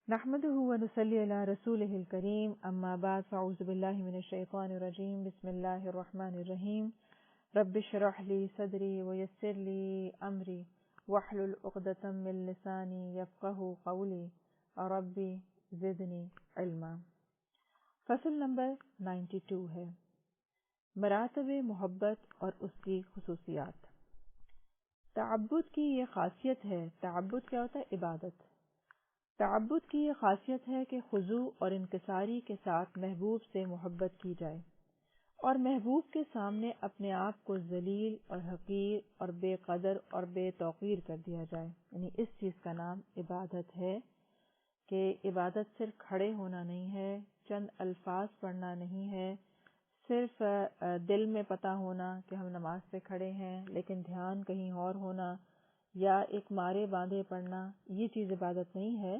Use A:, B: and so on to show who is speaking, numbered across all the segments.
A: نحمده ونصلي على رسوله الكريم اما بعد فاعوذ بالله من الشيطان الرجيم بسم الله الرحمن الرحيم رب اشرح لي صدري ويسر لي امري واحلل عقدة من لساني يفقهوا قولي ربي زدني علما۔ فصل نمبر 92 ہے مراتب محبت اور اس کی خصوصیات۔ تعبد کی یہ خاصیت ہے، تعبد کیا ہوتا ہے؟ عبادت۔ تعبد کی یہ خاصیت ہے کہ خضوع اور انکساری کے ساتھ محبوب سے محبت کی جائے اور محبوب کے سامنے اپنے آپ کو ذلیل اور حقیر اور بے قدر اور بے توقیر کر دیا جائے، یعنی اس چیز کا نام عبادت ہے کہ عبادت صرف کھڑے ہونا نہیں ہے، چند الفاظ پڑھنا نہیں ہے، صرف دل میں پتہ ہونا کہ ہم نماز پہ کھڑے ہیں لیکن دھیان کہیں اور ہونا یا ایک مارے باندھے پڑھنا، یہ چیز عبادت نہیں ہے،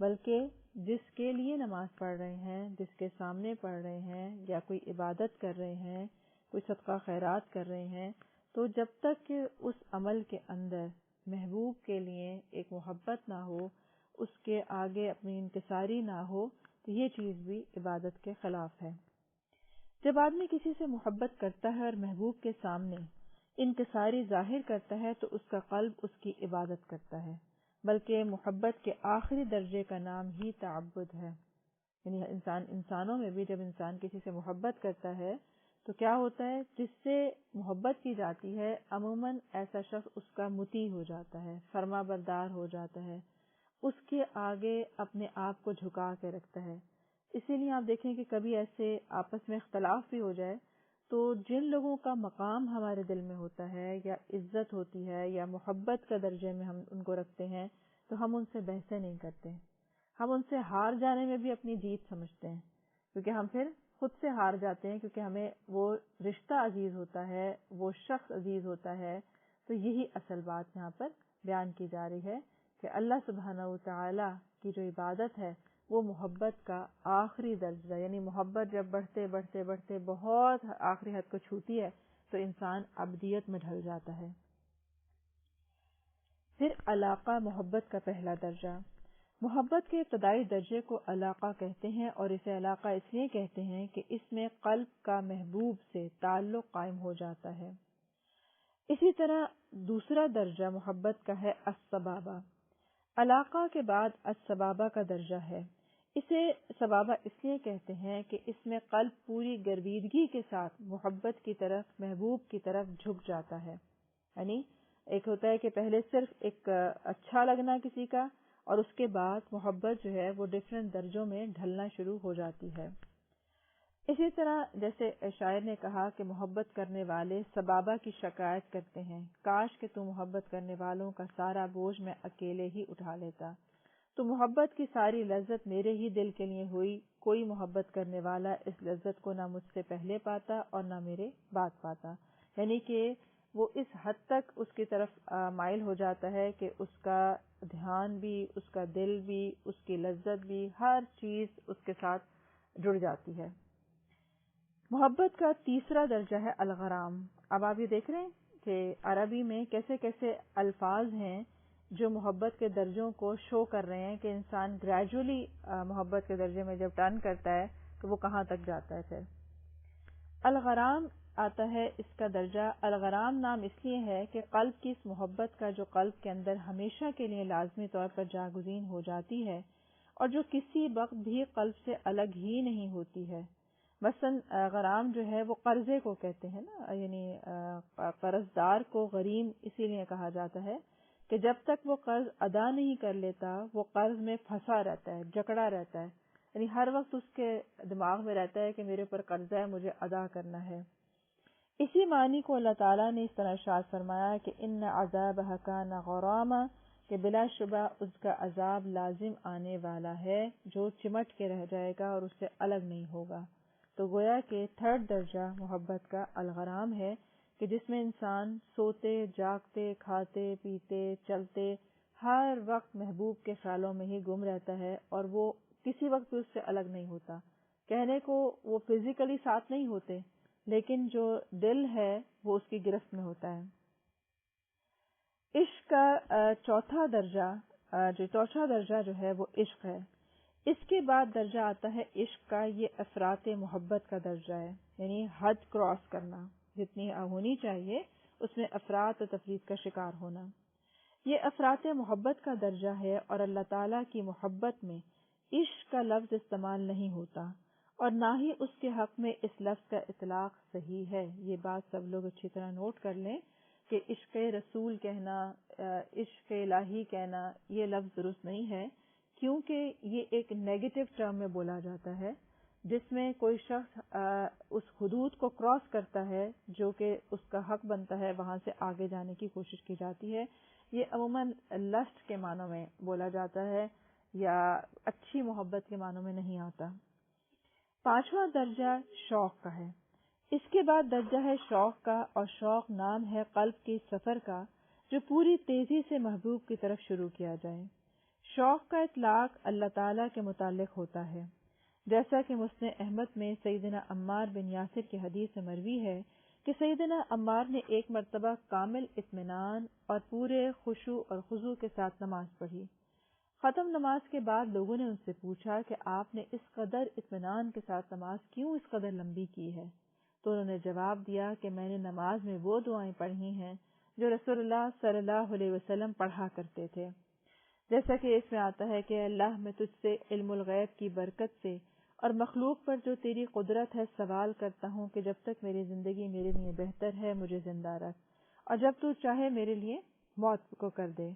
A: بلکہ جس کے لیے نماز پڑھ رہے ہیں، جس کے سامنے پڑھ رہے ہیں یا کوئی عبادت کر رہے ہیں، کوئی صدقہ خیرات کر رہے ہیں، تو جب تک کہ اس عمل کے اندر محبوب کے لیے ایک محبت نہ ہو، اس کے آگے اپنی انکساری نہ ہو، تو یہ چیز بھی عبادت کے خلاف ہے۔ جب آدمی کسی سے محبت کرتا ہے اور محبوب کے سامنے انکساری ظاہر کرتا ہے تو اس کا قلب اس کی عبادت کرتا ہے، بلکہ محبت کے آخری درجے کا نام ہی تعبد ہے۔ یعنی انسانوں میں بھی جب انسان کسی سے محبت کرتا ہے تو کیا ہوتا ہے، جس سے محبت کی جاتی ہے عموماً ایسا شخص اس کا مطیع ہو جاتا ہے، فرما بردار ہو جاتا ہے، اس کے آگے اپنے آپ کو جھکا کے رکھتا ہے۔ اسی لیے آپ دیکھیں کہ کبھی ایسے آپس میں اختلاف بھی ہو جائے تو جن لوگوں کا مقام ہمارے دل میں ہوتا ہے یا عزت ہوتی ہے یا محبت کا درجے میں ہم ان کو رکھتے ہیں تو ہم ان سے بحثیں نہیں کرتے، ہم ان سے ہار جانے میں بھی اپنی جیت سمجھتے ہیں، کیونکہ ہم پھر خود سے ہار جاتے ہیں، کیونکہ ہمیں وہ رشتہ عزیز ہوتا ہے، وہ شخص عزیز ہوتا ہے۔ تو یہی اصل بات یہاں پر بیان کی جا رہی ہے کہ اللہ سبحانہ و تعالی کی جو عبادت ہے وہ محبت کا آخری درجہ، یعنی محبت جب بڑھتے بڑھتے بڑھتے بہت آخری حد کو چھوتی ہے تو انسان عبدیت میں ڈھل جاتا ہے۔ پھر علاقہ، محبت کا پہلا درجہ۔ محبت کے ابتدائی درجے کو علاقہ کہتے ہیں اور اسے علاقہ اس لیے کہتے ہیں کہ اس میں قلب کا محبوب سے تعلق قائم ہو جاتا ہے۔ اسی طرح دوسرا درجہ محبت کا ہے الصبابہ۔ علاقہ کے بعد الصبابہ کا درجہ ہے۔ اسے صبابہ اس لیے کہتے ہیں کہ اس میں قلب پوری گرویدگی کے ساتھ محبت کی طرف، محبوب کی طرف جھک جاتا ہے۔ یعنی ایک ہوتا ہے کہ پہلے صرف ایک اچھا لگنا کسی کا اور اس کے بعد محبت جو ہے وہ ڈفرینٹ درجوں میں ڈھلنا شروع ہو جاتی ہے۔ اسی طرح جیسے شاعر نے کہا کہ محبت کرنے والے صبابہ کی شکایت کرتے ہیں، کاش کہ تو محبت کرنے والوں کا سارا بوجھ میں اکیلے ہی اٹھا لیتا، تو محبت کی ساری لذت میرے ہی دل کے لیے ہوئی، کوئی محبت کرنے والا اس لذت کو نہ مجھ سے پہلے پاتا اور نہ میرے بعد پاتا۔ یعنی کہ وہ اس حد تک اس کی طرف مائل ہو جاتا ہے کہ اس کا دھیان بھی، اس کا دل بھی، اس کی لذت بھی، ہر چیز اس کے ساتھ جڑ جاتی ہے۔ محبت کا تیسرا درجہ ہے الغرام۔ اب آپ یہ دیکھ رہے ہیں کہ عربی میں کیسے کیسے الفاظ ہیں جو محبت کے درجوں کو شو کر رہے ہیں کہ انسان گریجولی محبت کے درجے میں جب ٹرن کرتا ہے تو وہ کہاں تک جاتا ہے۔ پھر الغرام آتا ہے، اس کا درجہ الغرام نام اس لیے ہے کہ قلب کی اس محبت کا جو قلب کے اندر ہمیشہ کے لیے لازمی طور پر جاگزین ہو جاتی ہے اور جو کسی وقت بھی قلب سے الگ ہی نہیں ہوتی ہے۔ مثلا غرام جو ہے وہ قرضے کو کہتے ہیں نا، یعنی قرضدار کو غریم اسی لیے کہا جاتا ہے کہ جب تک وہ قرض ادا نہیں کر لیتا وہ قرض میں پھنسا رہتا ہے، جکڑا رہتا ہے، یعنی ہر وقت اس کے دماغ میں رہتا ہے کہ میرے اوپر قرضہ ہے، مجھے ادا کرنا ہے۔ اسی معنی کو اللہ تعالیٰ نے اس طرح ارشاد فرمایا کہ ان عذابہ کان غراما، کہ بلا شبہ اس کا عذاب لازم آنے والا ہے جو چمٹ کے رہ جائے گا اور اس سے الگ نہیں ہوگا۔ تو گویا کہ تھرڈ درجہ محبت کا الغرام ہے کہ جس میں انسان سوتے، جاگتے، کھاتے، پیتے، چلتے ہر وقت محبوب کے خیالوں میں ہی گم رہتا ہے اور وہ کسی وقت بھی اس سے الگ نہیں ہوتا۔ کہنے کو وہ فزیکلی ساتھ نہیں ہوتے لیکن جو دل ہے وہ اس کی گرفت میں ہوتا ہے۔ عشق کا چوتھا درجہ جو ہے وہ عشق ہے۔ اس کے بعد درجہ آتا ہے عشق کا. یہ افراط محبت کا درجہ ہے، یعنی حد کراس کرنا، جتنی ہونی چاہیے اس میں افراط و تفریط کا شکار ہونا. یہ افراط محبت کا درجہ ہے، اور اللہ تعالیٰ کی محبت میں عشق کا لفظ استعمال نہیں ہوتا، اور نہ ہی اس کے حق میں اس لفظ کا اطلاق صحیح ہے. یہ بات سب لوگ اچھی طرح نوٹ کر لیں کہ عشق رسول کہنا، عشق الہی کہنا، یہ لفظ درست نہیں ہے، کیونکہ یہ ایک نیگیٹو ٹرم میں بولا جاتا ہے، جس میں کوئی شخص اس حدود کو کراس کرتا ہے جو کہ اس کا حق بنتا ہے، وہاں سے آگے جانے کی کوشش کی جاتی ہے. یہ عموماً لسٹ کے معنوں میں بولا جاتا ہے یا اچھی محبت کے معنوں میں نہیں آتا. پانچواں درجہ شوق کا ہے. اس کے بعد درجہ ہے شوق کا، اور شوق نام ہے قلب کے سفر کا جو پوری تیزی سے محبوب کی طرف شروع کیا جائے. شوق کا اطلاق اللہ تعالیٰ کے متعلق ہوتا ہے، جیسا کہ مسند احمد میں سیدنا عمار بن یاسر کی حدیث میں مروی ہے کہ سیدنا عمار نے ایک مرتبہ کامل اطمینان اور پورے خشوع اور خضوع کے ساتھ نماز پڑھی. ختم نماز کے بعد لوگوں نے ان سے پوچھا کہ آپ نے اس قدر اطمینان کے ساتھ نماز کیوں اس قدر لمبی کی ہے؟ تو انہوں نے جواب دیا کہ میں نے نماز میں وہ دعائیں پڑھی ہیں جو رسول اللہ صلی اللہ علیہ وسلم پڑھا کرتے تھے، جیسا کہ اس میں آتا ہے کہ اللہ میں تجھ سے علم الغیب کی برکت سے اور مخلوق پر جو تیری قدرت ہے سوال کرتا ہوں کہ جب تک میری زندگی میرے لیے بہتر ہے مجھے زندہ رکھ، اور جب تو چاہے میرے لیے موت کو کر دے.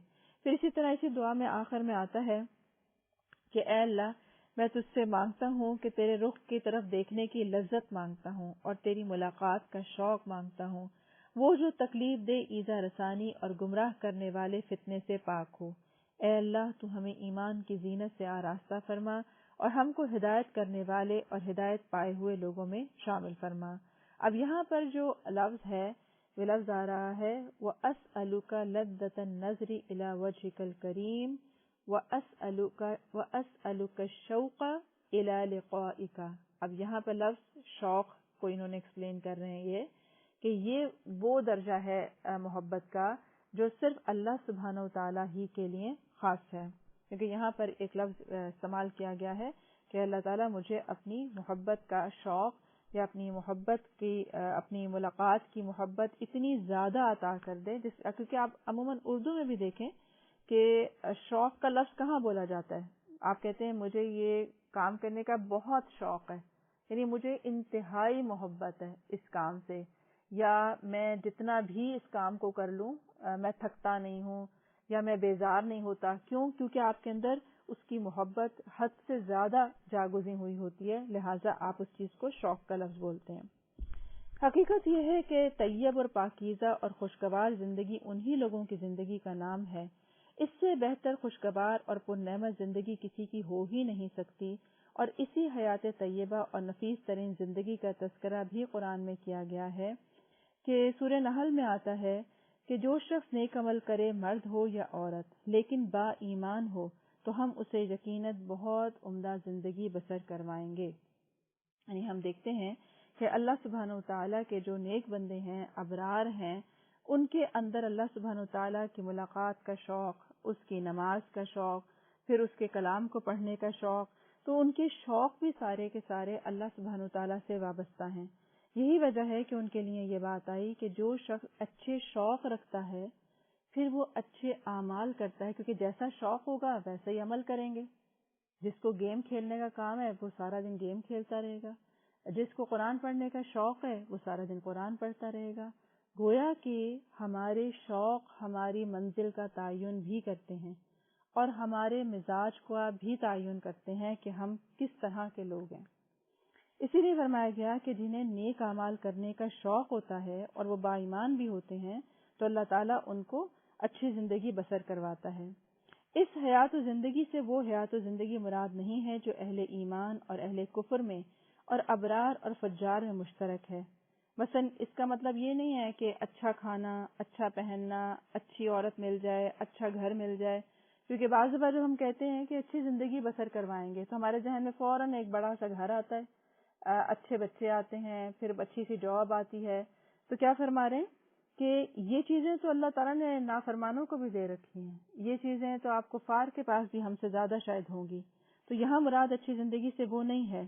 A: پھر اسی طرح اسی دعا میں آخر میں آتا ہے کہ اے اللہ میں تجھ سے مانگتا ہوں کہ تیرے رخ کی طرف دیکھنے کی لذت مانگتا ہوں اور تیری ملاقات کا شوق مانگتا ہوں، وہ جو تکلیف دے ایذا رسانی اور گمراہ کرنے والے فتنے سے پاک ہو. اے اللہ تو ہمیں ایمان کی زینت سے آراستہ فرما اور ہم کو ہدایت کرنے والے اور ہدایت پائے ہوئے لوگوں میں شامل فرما. اب یہاں پر جو لفظ ہے وہ لفظ آ رہا ہے وَأَسْأَلُكَ لَذَّةَ النَّظْرِ إِلَى وَجْهِكَ الْكَرِيمِ وَأَسْأَلُكَ الشَّوْقَ إِلَى لِقَائِكَ. اب یہاں پر لفظ شوق کو انہوں نے ایکسپلین کر رہے ہیں کہ یہ وہ درجہ ہے محبت کا جو صرف اللہ سبحانہ و تعالیٰ ہی کے لیے خاص ہے، کیونکہ یہاں پر ایک لفظ استعمال کیا گیا ہے کہ اللہ تعالیٰ مجھے اپنی محبت کا شوق یا اپنی محبت کی اپنی ملاقات کی محبت اتنی زیادہ عطا کر دے، کیونکہ آپ عموماً اردو میں بھی دیکھیں کہ شوق کا لفظ کہاں بولا جاتا ہے. آپ کہتے ہیں مجھے یہ کام کرنے کا بہت شوق ہے، یعنی مجھے انتہائی محبت ہے اس کام سے، یا میں جتنا بھی اس کام کو کر لوں میں تھکتا نہیں ہوں یا میں بیزار نہیں ہوتا. کیونکہ آپ کے اندر اس کی محبت حد سے زیادہ جاگزی ہوئی ہوتی ہے، لہٰذا آپ اس چیز کو شوق کا لفظ بولتے ہیں. حقیقت یہ ہے کہ طیب اور پاکیزہ اور خوشگوار زندگی انہی لوگوں کی زندگی کا نام ہے. اس سے بہتر خوشگوار اور پرنعمت زندگی کسی کی ہو ہی نہیں سکتی، اور اسی حیات طیبہ اور نفیس ترین زندگی کا تذکرہ بھی قرآن میں کیا گیا ہے کہ سورہ نحل میں آتا ہے کہ جو شخص نیک عمل کرے مرد ہو یا عورت لیکن با ایمان ہو تو ہم اسے یقیناً بہت عمدہ زندگی بسر کروائیں گے. یعنی ہم دیکھتے ہیں کہ اللہ سبحانہ و تعالیٰ کے جو نیک بندے ہیں، ابرار ہیں، ان کے اندر اللہ سبحانہ و تعالیٰ کی ملاقات کا شوق، اس کی نماز کا شوق، پھر اس کے کلام کو پڑھنے کا شوق، تو ان کے شوق بھی سارے کے سارے اللہ سبحانہ و تعالیٰ سے وابستہ ہیں. یہی وجہ ہے کہ ان کے لیے یہ بات آئی کہ جو شخص اچھے شوق رکھتا ہے پھر وہ اچھے اعمال کرتا ہے، کیونکہ جیسا شوق ہوگا ویسا ہی عمل کریں گے. جس کو گیم کھیلنے کا کام ہے وہ سارا دن گیم کھیلتا رہے گا، جس کو قرآن پڑھنے کا شوق ہے وہ سارا دن قرآن پڑھتا رہے گا. گویا کہ ہمارے شوق ہماری منزل کا تعین بھی کرتے ہیں اور ہمارے مزاج کا بھی تعین کرتے ہیں کہ ہم کس طرح کے لوگ ہیں. اسی لیے فرمایا گیا کہ جنہیں نیک اعمال کرنے کا شوق ہوتا ہے اور وہ با ایمان بھی ہوتے ہیں تو اللہ تعالیٰ ان کو اچھی زندگی بسر کرواتا ہے. اس حیات و زندگی سے وہ حیات و زندگی مراد نہیں ہے جو اہل ایمان اور اہل کفر میں اور ابرار اور فجار میں مشترک ہے. مثلا اس کا مطلب یہ نہیں ہے کہ اچھا کھانا، اچھا پہننا، اچھی عورت مل جائے، اچھا گھر مل جائے، کیونکہ بعض بار جب ہم کہتے ہیں کہ اچھی زندگی بسر کروائیں گے تو ہمارے ذہن میں فوراً ایک بڑا سا گھر آتا ہے، اچھے بچے آتے ہیں، پھر اچھی سی جاب آتی ہے. تو کیا فرما رہے ہیں کہ یہ چیزیں تو اللہ تعالیٰ نے نافرمانوں کو بھی دے رکھی ہیں، یہ چیزیں تو آپ کفار کے پاس بھی ہم سے زیادہ شاید ہوں گی. تو یہاں مراد اچھی زندگی سے وہ نہیں ہے،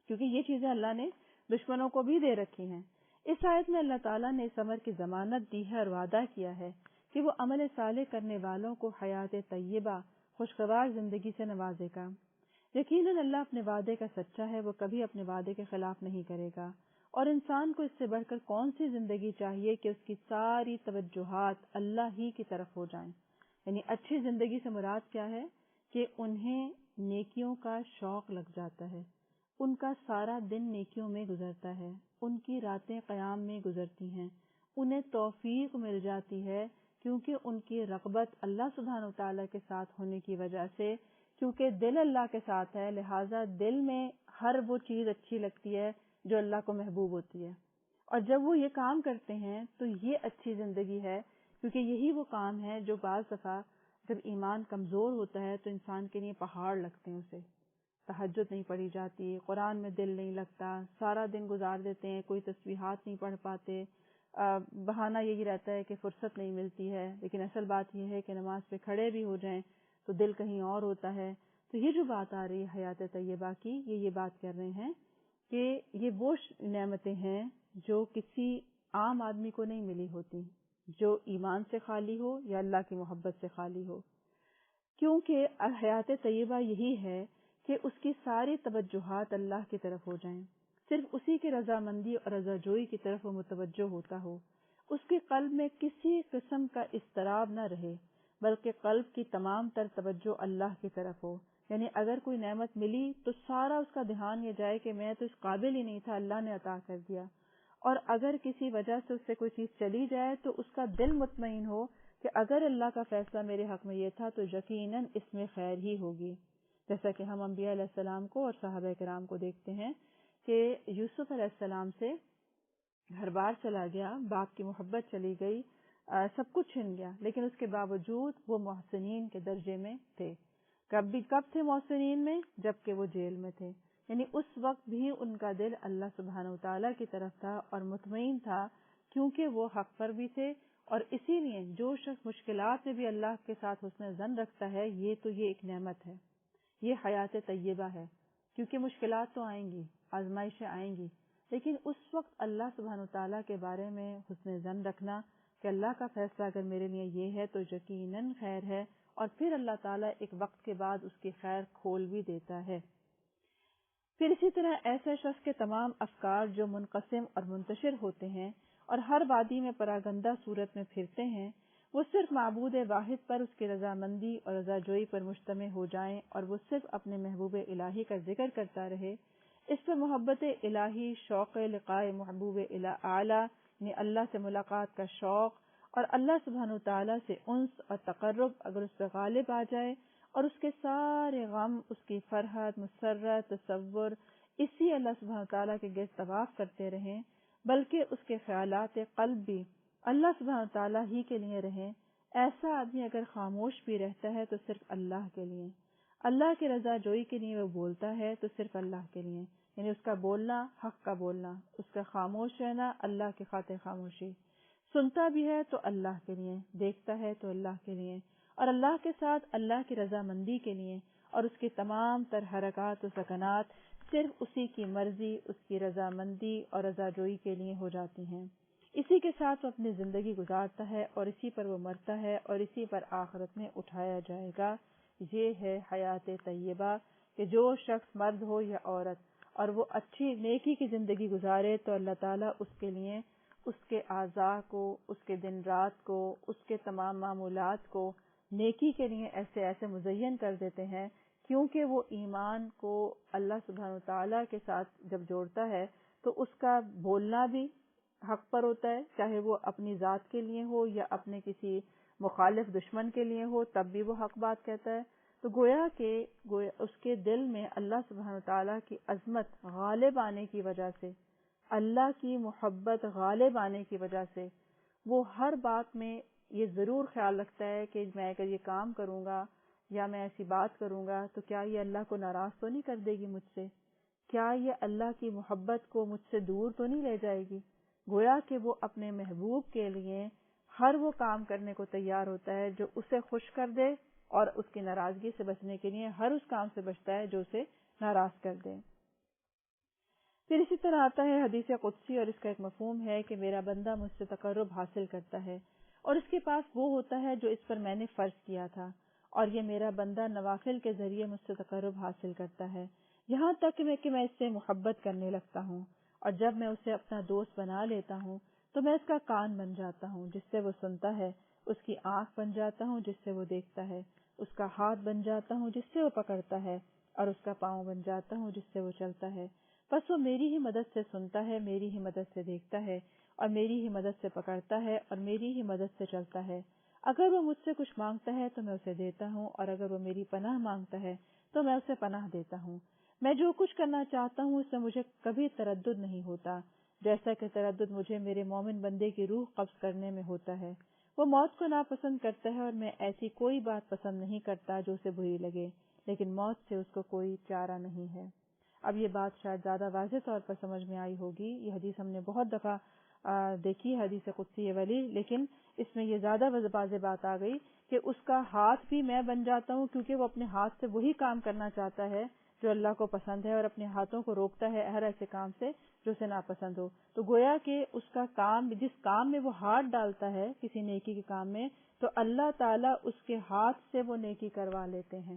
A: کیونکہ یہ چیزیں اللہ نے دشمنوں کو بھی دے رکھی ہیں۔ اس آیت میں اللہ تعالیٰ نے اس امر کی ضمانت دی ہے اور وعدہ کیا ہے کہ وہ عمل صالح کرنے والوں کو حیات طیبہ خوشگوار زندگی سے نوازے گا۔ یقیناً اللہ اپنے وعدے کا سچا ہے، وہ کبھی اپنے وعدے کے خلاف نہیں کرے گا۔ اور انسان کو اس سے بڑھ کر کون سی زندگی چاہیے کہ اس کی ساری توجہات اللہ ہی کی طرف ہو جائیں۔ یعنی اچھی زندگی سے مراد کیا ہے کہ انہیں نیکیوں کا شوق لگ جاتا ہے، ان کا سارا دن نیکیوں میں گزرتا ہے، ان کی راتیں قیام میں گزرتی ہیں، انہیں توفیق مل جاتی ہے کیونکہ ان کی رغبت اللہ سبحانہ وتعالی کے ساتھ ہونے کی وجہ سے، کیونکہ دل اللہ کے ساتھ ہے، لہٰذا دل میں ہر وہ چیز اچھی لگتی ہے جو اللہ کو محبوب ہوتی ہے۔ اور جب وہ یہ کام کرتے ہیں تو یہ اچھی زندگی ہے، کیونکہ یہی وہ کام ہے جو بعض دفعہ جب ایمان کمزور ہوتا ہے تو انسان کے لیے پہاڑ لگتے ہیں۔ اسے تہجد نہیں پڑھی جاتی، قرآن میں دل نہیں لگتا، سارا دن گزار دیتے ہیں، کوئی تسبیحات نہیں پڑھ پاتے، بہانہ یہی رہتا ہے کہ فرصت نہیں ملتی ہے، لیکن اصل بات یہ ہے کہ نماز پہ کھڑے بھی ہو جائیں تو دل کہیں اور ہوتا ہے۔ تو یہ جو بات آ رہی ہے حیات طیبہ کی، یہ بات کر رہے ہیں کہ یہ وہ نعمتیں ہیں جو کسی عام آدمی کو نہیں ملی ہوتی، جو ایمان سے خالی ہو یا اللہ کی محبت سے خالی ہو، کیونکہ حیات طیبہ یہی ہے کہ اس کی ساری توجہات اللہ کی طرف ہو جائیں، صرف اسی کی رضامندی اور رضا جوئی کی طرف وہ متوجہ ہوتا ہو، اس کے قلب میں کسی قسم کا اضطراب نہ رہے، بلکہ قلب کی تمام تر توجہ اللہ کی طرف ہو۔ یعنی اگر کوئی نعمت ملی تو سارا اس کا دھیان یہ جائے کہ میں تو اس قابل ہی نہیں تھا، اللہ نے عطا کر دیا، اور اگر کسی وجہ سے اس سے کوئی چیز چلی جائے تو اس کا دل مطمئن ہو کہ اگر اللہ کا فیصلہ میرے حق میں یہ تھا تو یقیناً اس میں خیر ہی ہوگی۔ جیسا کہ ہم انبیاء علیہ السلام کو اور صحابہ کرام کو دیکھتے ہیں کہ یوسف علیہ السلام سے گھر بار چلا گیا، باپ کی محبت چلی گئی، سب کچھ چھن گیا، لیکن اس کے باوجود وہ محسنین کے درجے میں تھے۔ کب تھے محسنین میں؟ جبکہ وہ جیل میں تھے، یعنی اس وقت بھی ان کا دل اللہ سبحانہ وتعالی کی طرف تھا اور مطمئن تھا، کیونکہ وہ حق پر بھی تھے۔ اور اسی لیے جو شخص مشکلات میں بھی اللہ کے ساتھ حسن ظن رکھتا ہے، یہ ایک نعمت ہے، یہ حیات طیبہ ہے، کیونکہ مشکلات تو آئیں گی، آزمائشیں آئیں گی، لیکن اس وقت اللہ سبحانہ وتعالی کے بارے میں حسن ظن رکھنا کہ اللہ کا فیصلہ اگر میرے لیے یہ ہے تو یقیناً خیر ہے، اور پھر اللہ تعالیٰ ایک وقت کے بعد اس کی خیر کھول بھی دیتا ہے۔ پھر اسی طرح ایسے شخص کے تمام افکار جو منقسم اور منتشر ہوتے ہیں اور ہر وادی میں پراگندہ صورت میں پھرتے ہیں، وہ صرف معبود واحد پر، اس کی رضامندی اور رضا جوئی پر مجتمع ہو جائیں، اور وہ صرف اپنے محبوب الہی کا ذکر کرتا رہے، اس پر محبت الہی، شوق لقاء محبوب اعلیٰ یعنی اللہ سے ملاقات کا شوق اور اللہ سبحانہ وتعالیٰ سے انس اور تقرب اگر اس پر غالب آ جائے، اور اس کے سارے غم، اس کی فرحت، مسرت، تصور اسی اللہ سبحانہ وتعالیٰ کے گرد طواف کرتے رہیں، بلکہ اس کے خیالات قلب بھی اللہ سبحانہ وتعالیٰ ہی کے لیے رہیں، ایسا آدمی اگر خاموش بھی رہتا ہے تو صرف اللہ کے لیے، اللہ کی رضا جوئی کے لیے وہ بولتا ہے تو صرف اللہ کے لیے، یعنی اس کا بولنا حق کا بولنا، اس کا خاموش رہنا اللہ کی خاطر خاموشی، سنتا بھی ہے تو اللہ کے لیے، دیکھتا ہے تو اللہ کے لیے، اور اللہ کے ساتھ اللہ کی رضامندی کے لیے، اور اس کی تمام تر حرکات و سکنات صرف اسی کی مرضی، اس کی رضامندی اور رضا جوئی کے لیے ہو جاتی ہیں۔ اسی کے ساتھ وہ اپنی زندگی گزارتا ہے اور اسی پر وہ مرتا ہے اور اسی پر آخرت میں اٹھایا جائے گا۔ یہ ہے حیات طیبہ کہ جو شخص مرد ہو یا عورت اور وہ اچھی نیکی کی زندگی گزارے تو اللہ تعالیٰ اس کے لیے اس کے اعضاء کو، اس کے دن رات کو، اس کے تمام معمولات کو نیکی کے لیے ایسے ایسے مزین کر دیتے ہیں، کیونکہ وہ ایمان کو اللہ سبحانہ وتعالیٰ کے ساتھ جب جوڑتا ہے تو اس کا بولنا بھی حق پر ہوتا ہے، چاہے وہ اپنی ذات کے لیے ہو یا اپنے کسی مخالف دشمن کے لیے ہو، تب بھی وہ حق بات کہتا ہے۔ تو گویا اس کے دل میں اللہ سبحانہ وتعالیٰ کی عظمت غالب آنے کی وجہ سے، اللہ کی محبت غالب آنے کی وجہ سے وہ ہر بات میں یہ ضرور خیال رکھتا ہے کہ میں اگر یہ کام کروں گا یا میں ایسی بات کروں گا تو کیا یہ اللہ کو ناراض تو نہیں کر دے گی مجھ سے، کیا یہ اللہ کی محبت کو مجھ سے دور تو نہیں لے جائے گی۔ گویا کہ وہ اپنے محبوب کے لیے ہر وہ کام کرنے کو تیار ہوتا ہے جو اسے خوش کر دے اور اس کی ناراضگی سے بچنے کے لیے ہر اس کام سے بچتا ہے جو اسے ناراض کر دے۔ پھر اسی طرح آتا ہے حدیث قدسی، اور اس کا ایک مفہوم ہے کہ میرا بندہ مجھ سے تقرب حاصل کرتا ہے اور اس کے پاس وہ ہوتا ہے جو اس پر میں نے فرض کیا تھا، اور یہ میرا بندہ نوافل کے ذریعے مجھ سے تقرب حاصل کرتا ہے، یہاں تک کہ میں اس سے محبت کرنے لگتا ہوں، اور جب میں اسے اپنا دوست بنا لیتا ہوں تو میں اس کا کان بن جاتا ہوں جس سے وہ سنتا ہے، اس کی آنکھ بن جاتا ہوں جس سے وہ دیکھتا ہے، اس کا ہاتھ بن جاتا ہوں جس سے وہ پکڑتا ہے، اور اس کا پاؤں بن جاتا ہوں جس سے وہ چلتا ہے۔ بس وہ میری ہی مدد سے سنتا ہے، میری ہی مدد سے دیکھتا ہے، اور میری ہی مدد سے پکڑتا ہے، اور میری ہی مدد سے چلتا ہے۔ اگر وہ مجھ سے کچھ مانگتا ہے تو میں اسے دیتا ہوں، اور اگر وہ میری پناہ مانگتا ہے تو میں اسے پناہ دیتا ہوں۔ میں جو کچھ کرنا چاہتا ہوں اس میں مجھے کبھی تردد نہیں ہوتا، جیسا کہ تردد مجھے میرے مومن بندے کی روح قبض کرنے میں ہوتا ہے۔ وہ موت کو ناپسند کرتا ہے، اور میں ایسی کوئی بات پسند نہیں کرتا جو اسے بری لگے، لیکن موت سے اس کو کوئی چارہ نہیں ہے۔ اب یہ بات شاید زیادہ واضح طور پر سمجھ میں آئی ہوگی۔ یہ حدیث ہم نے بہت دفعہ دیکھی ہے، حدیث قدسی والی، لیکن اس میں یہ زیادہ واضح بات آ گئی کہ اس کا ہاتھ بھی میں بن جاتا ہوں، کیونکہ وہ اپنے ہاتھ سے وہی کام کرنا چاہتا ہے جو اللہ کو پسند ہے، اور اپنے ہاتھوں کو روکتا ہے ہر ایسے کام سے جو اسے ناپسند ہو۔ تو گویا کہ اس کا کام، جس کام میں وہ ہاتھ ڈالتا ہے کسی نیکی کے کام میں، تو اللہ تعالیٰ اس کے ہاتھ سے وہ نیکی کروا لیتے ہیں،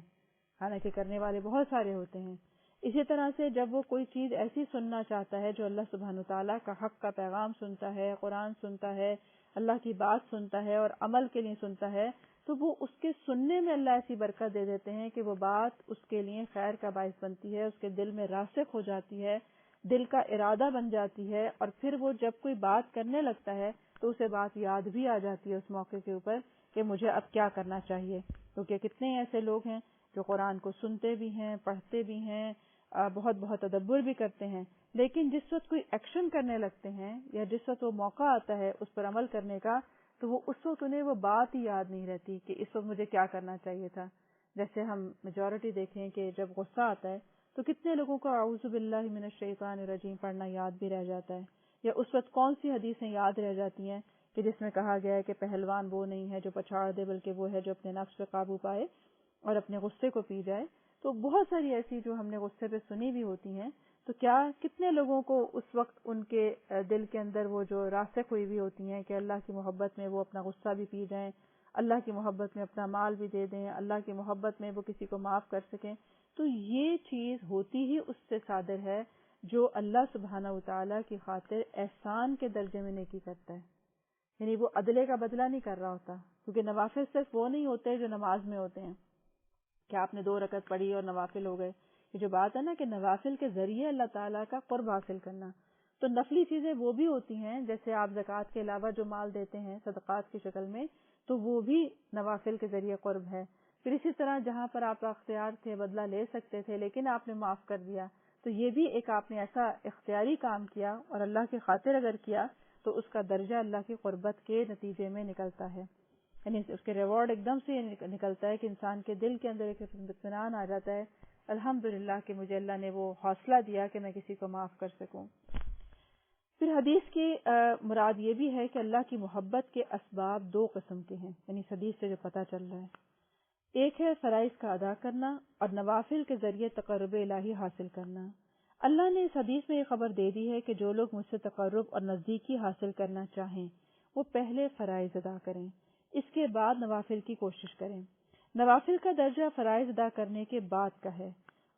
A: حالانکہ کرنے والے بہت سارے ہوتے ہیں۔ اسی طرح سے جب وہ کوئی چیز ایسی سننا چاہتا ہے جو اللہ سبحانہ تعالیٰ کا حق کا پیغام سنتا ہے، قرآن سنتا ہے، اللہ کی بات سنتا ہے اور عمل کے لیے سنتا ہے، تو وہ اس کے سننے میں اللہ ایسی برکت دے دیتے ہیں کہ وہ بات اس کے لیے خیر کا باعث بنتی ہے، اس کے دل میں راسخ ہو جاتی ہے، دل کا ارادہ بن جاتی ہے، اور پھر وہ جب کوئی بات کرنے لگتا ہے تو اسے بات یاد بھی آ جاتی ہے اس موقع کے اوپر کہ مجھے اب کیا کرنا چاہیے۔ کیونکہ کتنے ایسے لوگ ہیں جو قرآن کو سنتے بھی ہیں، پڑھتے بھی ہیں، بہت بہت تدبر بھی کرتے ہیں، لیکن جس وقت کوئی ایکشن کرنے لگتے ہیں یا جس وقت وہ موقع آتا ہے اس پر عمل کرنے کا، تو وہ اس وقت انہیں وہ بات ہی یاد نہیں رہتی کہ اس وقت مجھے کیا کرنا چاہیے تھا۔ جیسے ہم میجورٹی دیکھیں کہ جب غصہ آتا ہے تو کتنے لوگوں کو اعوذ باللہ من الشیطان الرجیم پڑھنا یاد بھی رہ جاتا ہے، یا اس وقت کون سی حدیثیں یاد رہ جاتی ہیں کہ جس میں کہا گیا ہے کہ پہلوان وہ نہیں ہے جو پچھاڑ دے، بلکہ وہ ہے جو اپنے نفس پہ قابو پائے اور اپنے غصے کو پی جائے۔ تو بہت ساری ایسی جو ہم نے غصے پہ سنی بھی ہوتی ہیں، تو کیا کتنے لوگوں کو اس وقت ان کے دل کے اندر وہ جو راسخ ہوئی بھی ہوتی ہیں کہ اللہ کی محبت میں وہ اپنا غصہ بھی پی جائیں، اللہ کی محبت میں اپنا مال بھی دے دیں، اللہ کی محبت میں وہ کسی کو معاف کر سکیں، تو یہ چیز ہوتی ہی اس سے صادر ہے جو اللہ سبحانہ وتعالیٰ کی خاطر احسان کے درجے میں نیکی کرتا ہے، یعنی وہ عدلے کا بدلہ نہیں کر رہا ہوتا، کیونکہ نوافل صرف وہ نہیں ہوتے جو نماز میں ہوتے ہیں کہ آپ نے 2 رکعت پڑھی اور نوافل ہو گئے۔ یہ جو بات ہے نا کہ نوافل کے ذریعے اللہ تعالیٰ کا قرب حاصل کرنا، تو نفلی چیزیں وہ بھی ہوتی ہیں، جیسے آپ زکوٰۃ کے علاوہ جو مال دیتے ہیں صدقات کی شکل میں، تو وہ بھی نوافل کے ذریعے قرب ہے۔ پھر اسی طرح جہاں پر آپ کا اختیار تھے، بدلہ لے سکتے تھے لیکن آپ نے معاف کر دیا، تو یہ بھی ایک آپ نے ایسا اختیاری کام کیا اور اللہ کی خاطر اگر کیا تو اس کا درجہ اللہ کی قربت کے نتیجے میں نکلتا ہے، یعنی اس کے ریوارڈ ایک دم سے نکلتا ہے کہ انسان کے دل کے اندر ایک اطمینان آ جاتا ہے، الحمدللہ کہ مجھے اللہ نے وہ حوصلہ دیا کہ میں کسی کو معاف کر سکوں۔ پھر حدیث کی مراد یہ بھی ہے کہ اللہ کی محبت کے اسباب 2 قسم کے ہیں، یعنی اس حدیث سے جو پتہ چل رہا ہے، ایک ہے فرائض کا ادا کرنا اور نوافل کے ذریعے تقرب الہی حاصل کرنا۔ اللہ نے اس حدیث میں یہ خبر دے دی ہے کہ جو لوگ مجھ سے تقرب اور نزدیکی حاصل کرنا چاہیں وہ پہلے فرائض ادا کریں، اس کے بعد نوافل کی کوشش کریں۔ نوافل کا درجہ فرائض ادا کرنے کے بعد کا ہے۔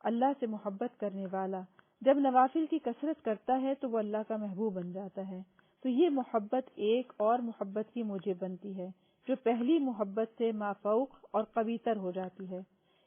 A: اللہ سے محبت کرنے والا جب نوافل کی کثرت کرتا ہے تو وہ اللہ کا محبوب بن جاتا ہے، تو یہ محبت ایک اور محبت کی موجب بنتی ہے جو پہلی محبت سے مافوق اور قوی تر ہو جاتی ہے۔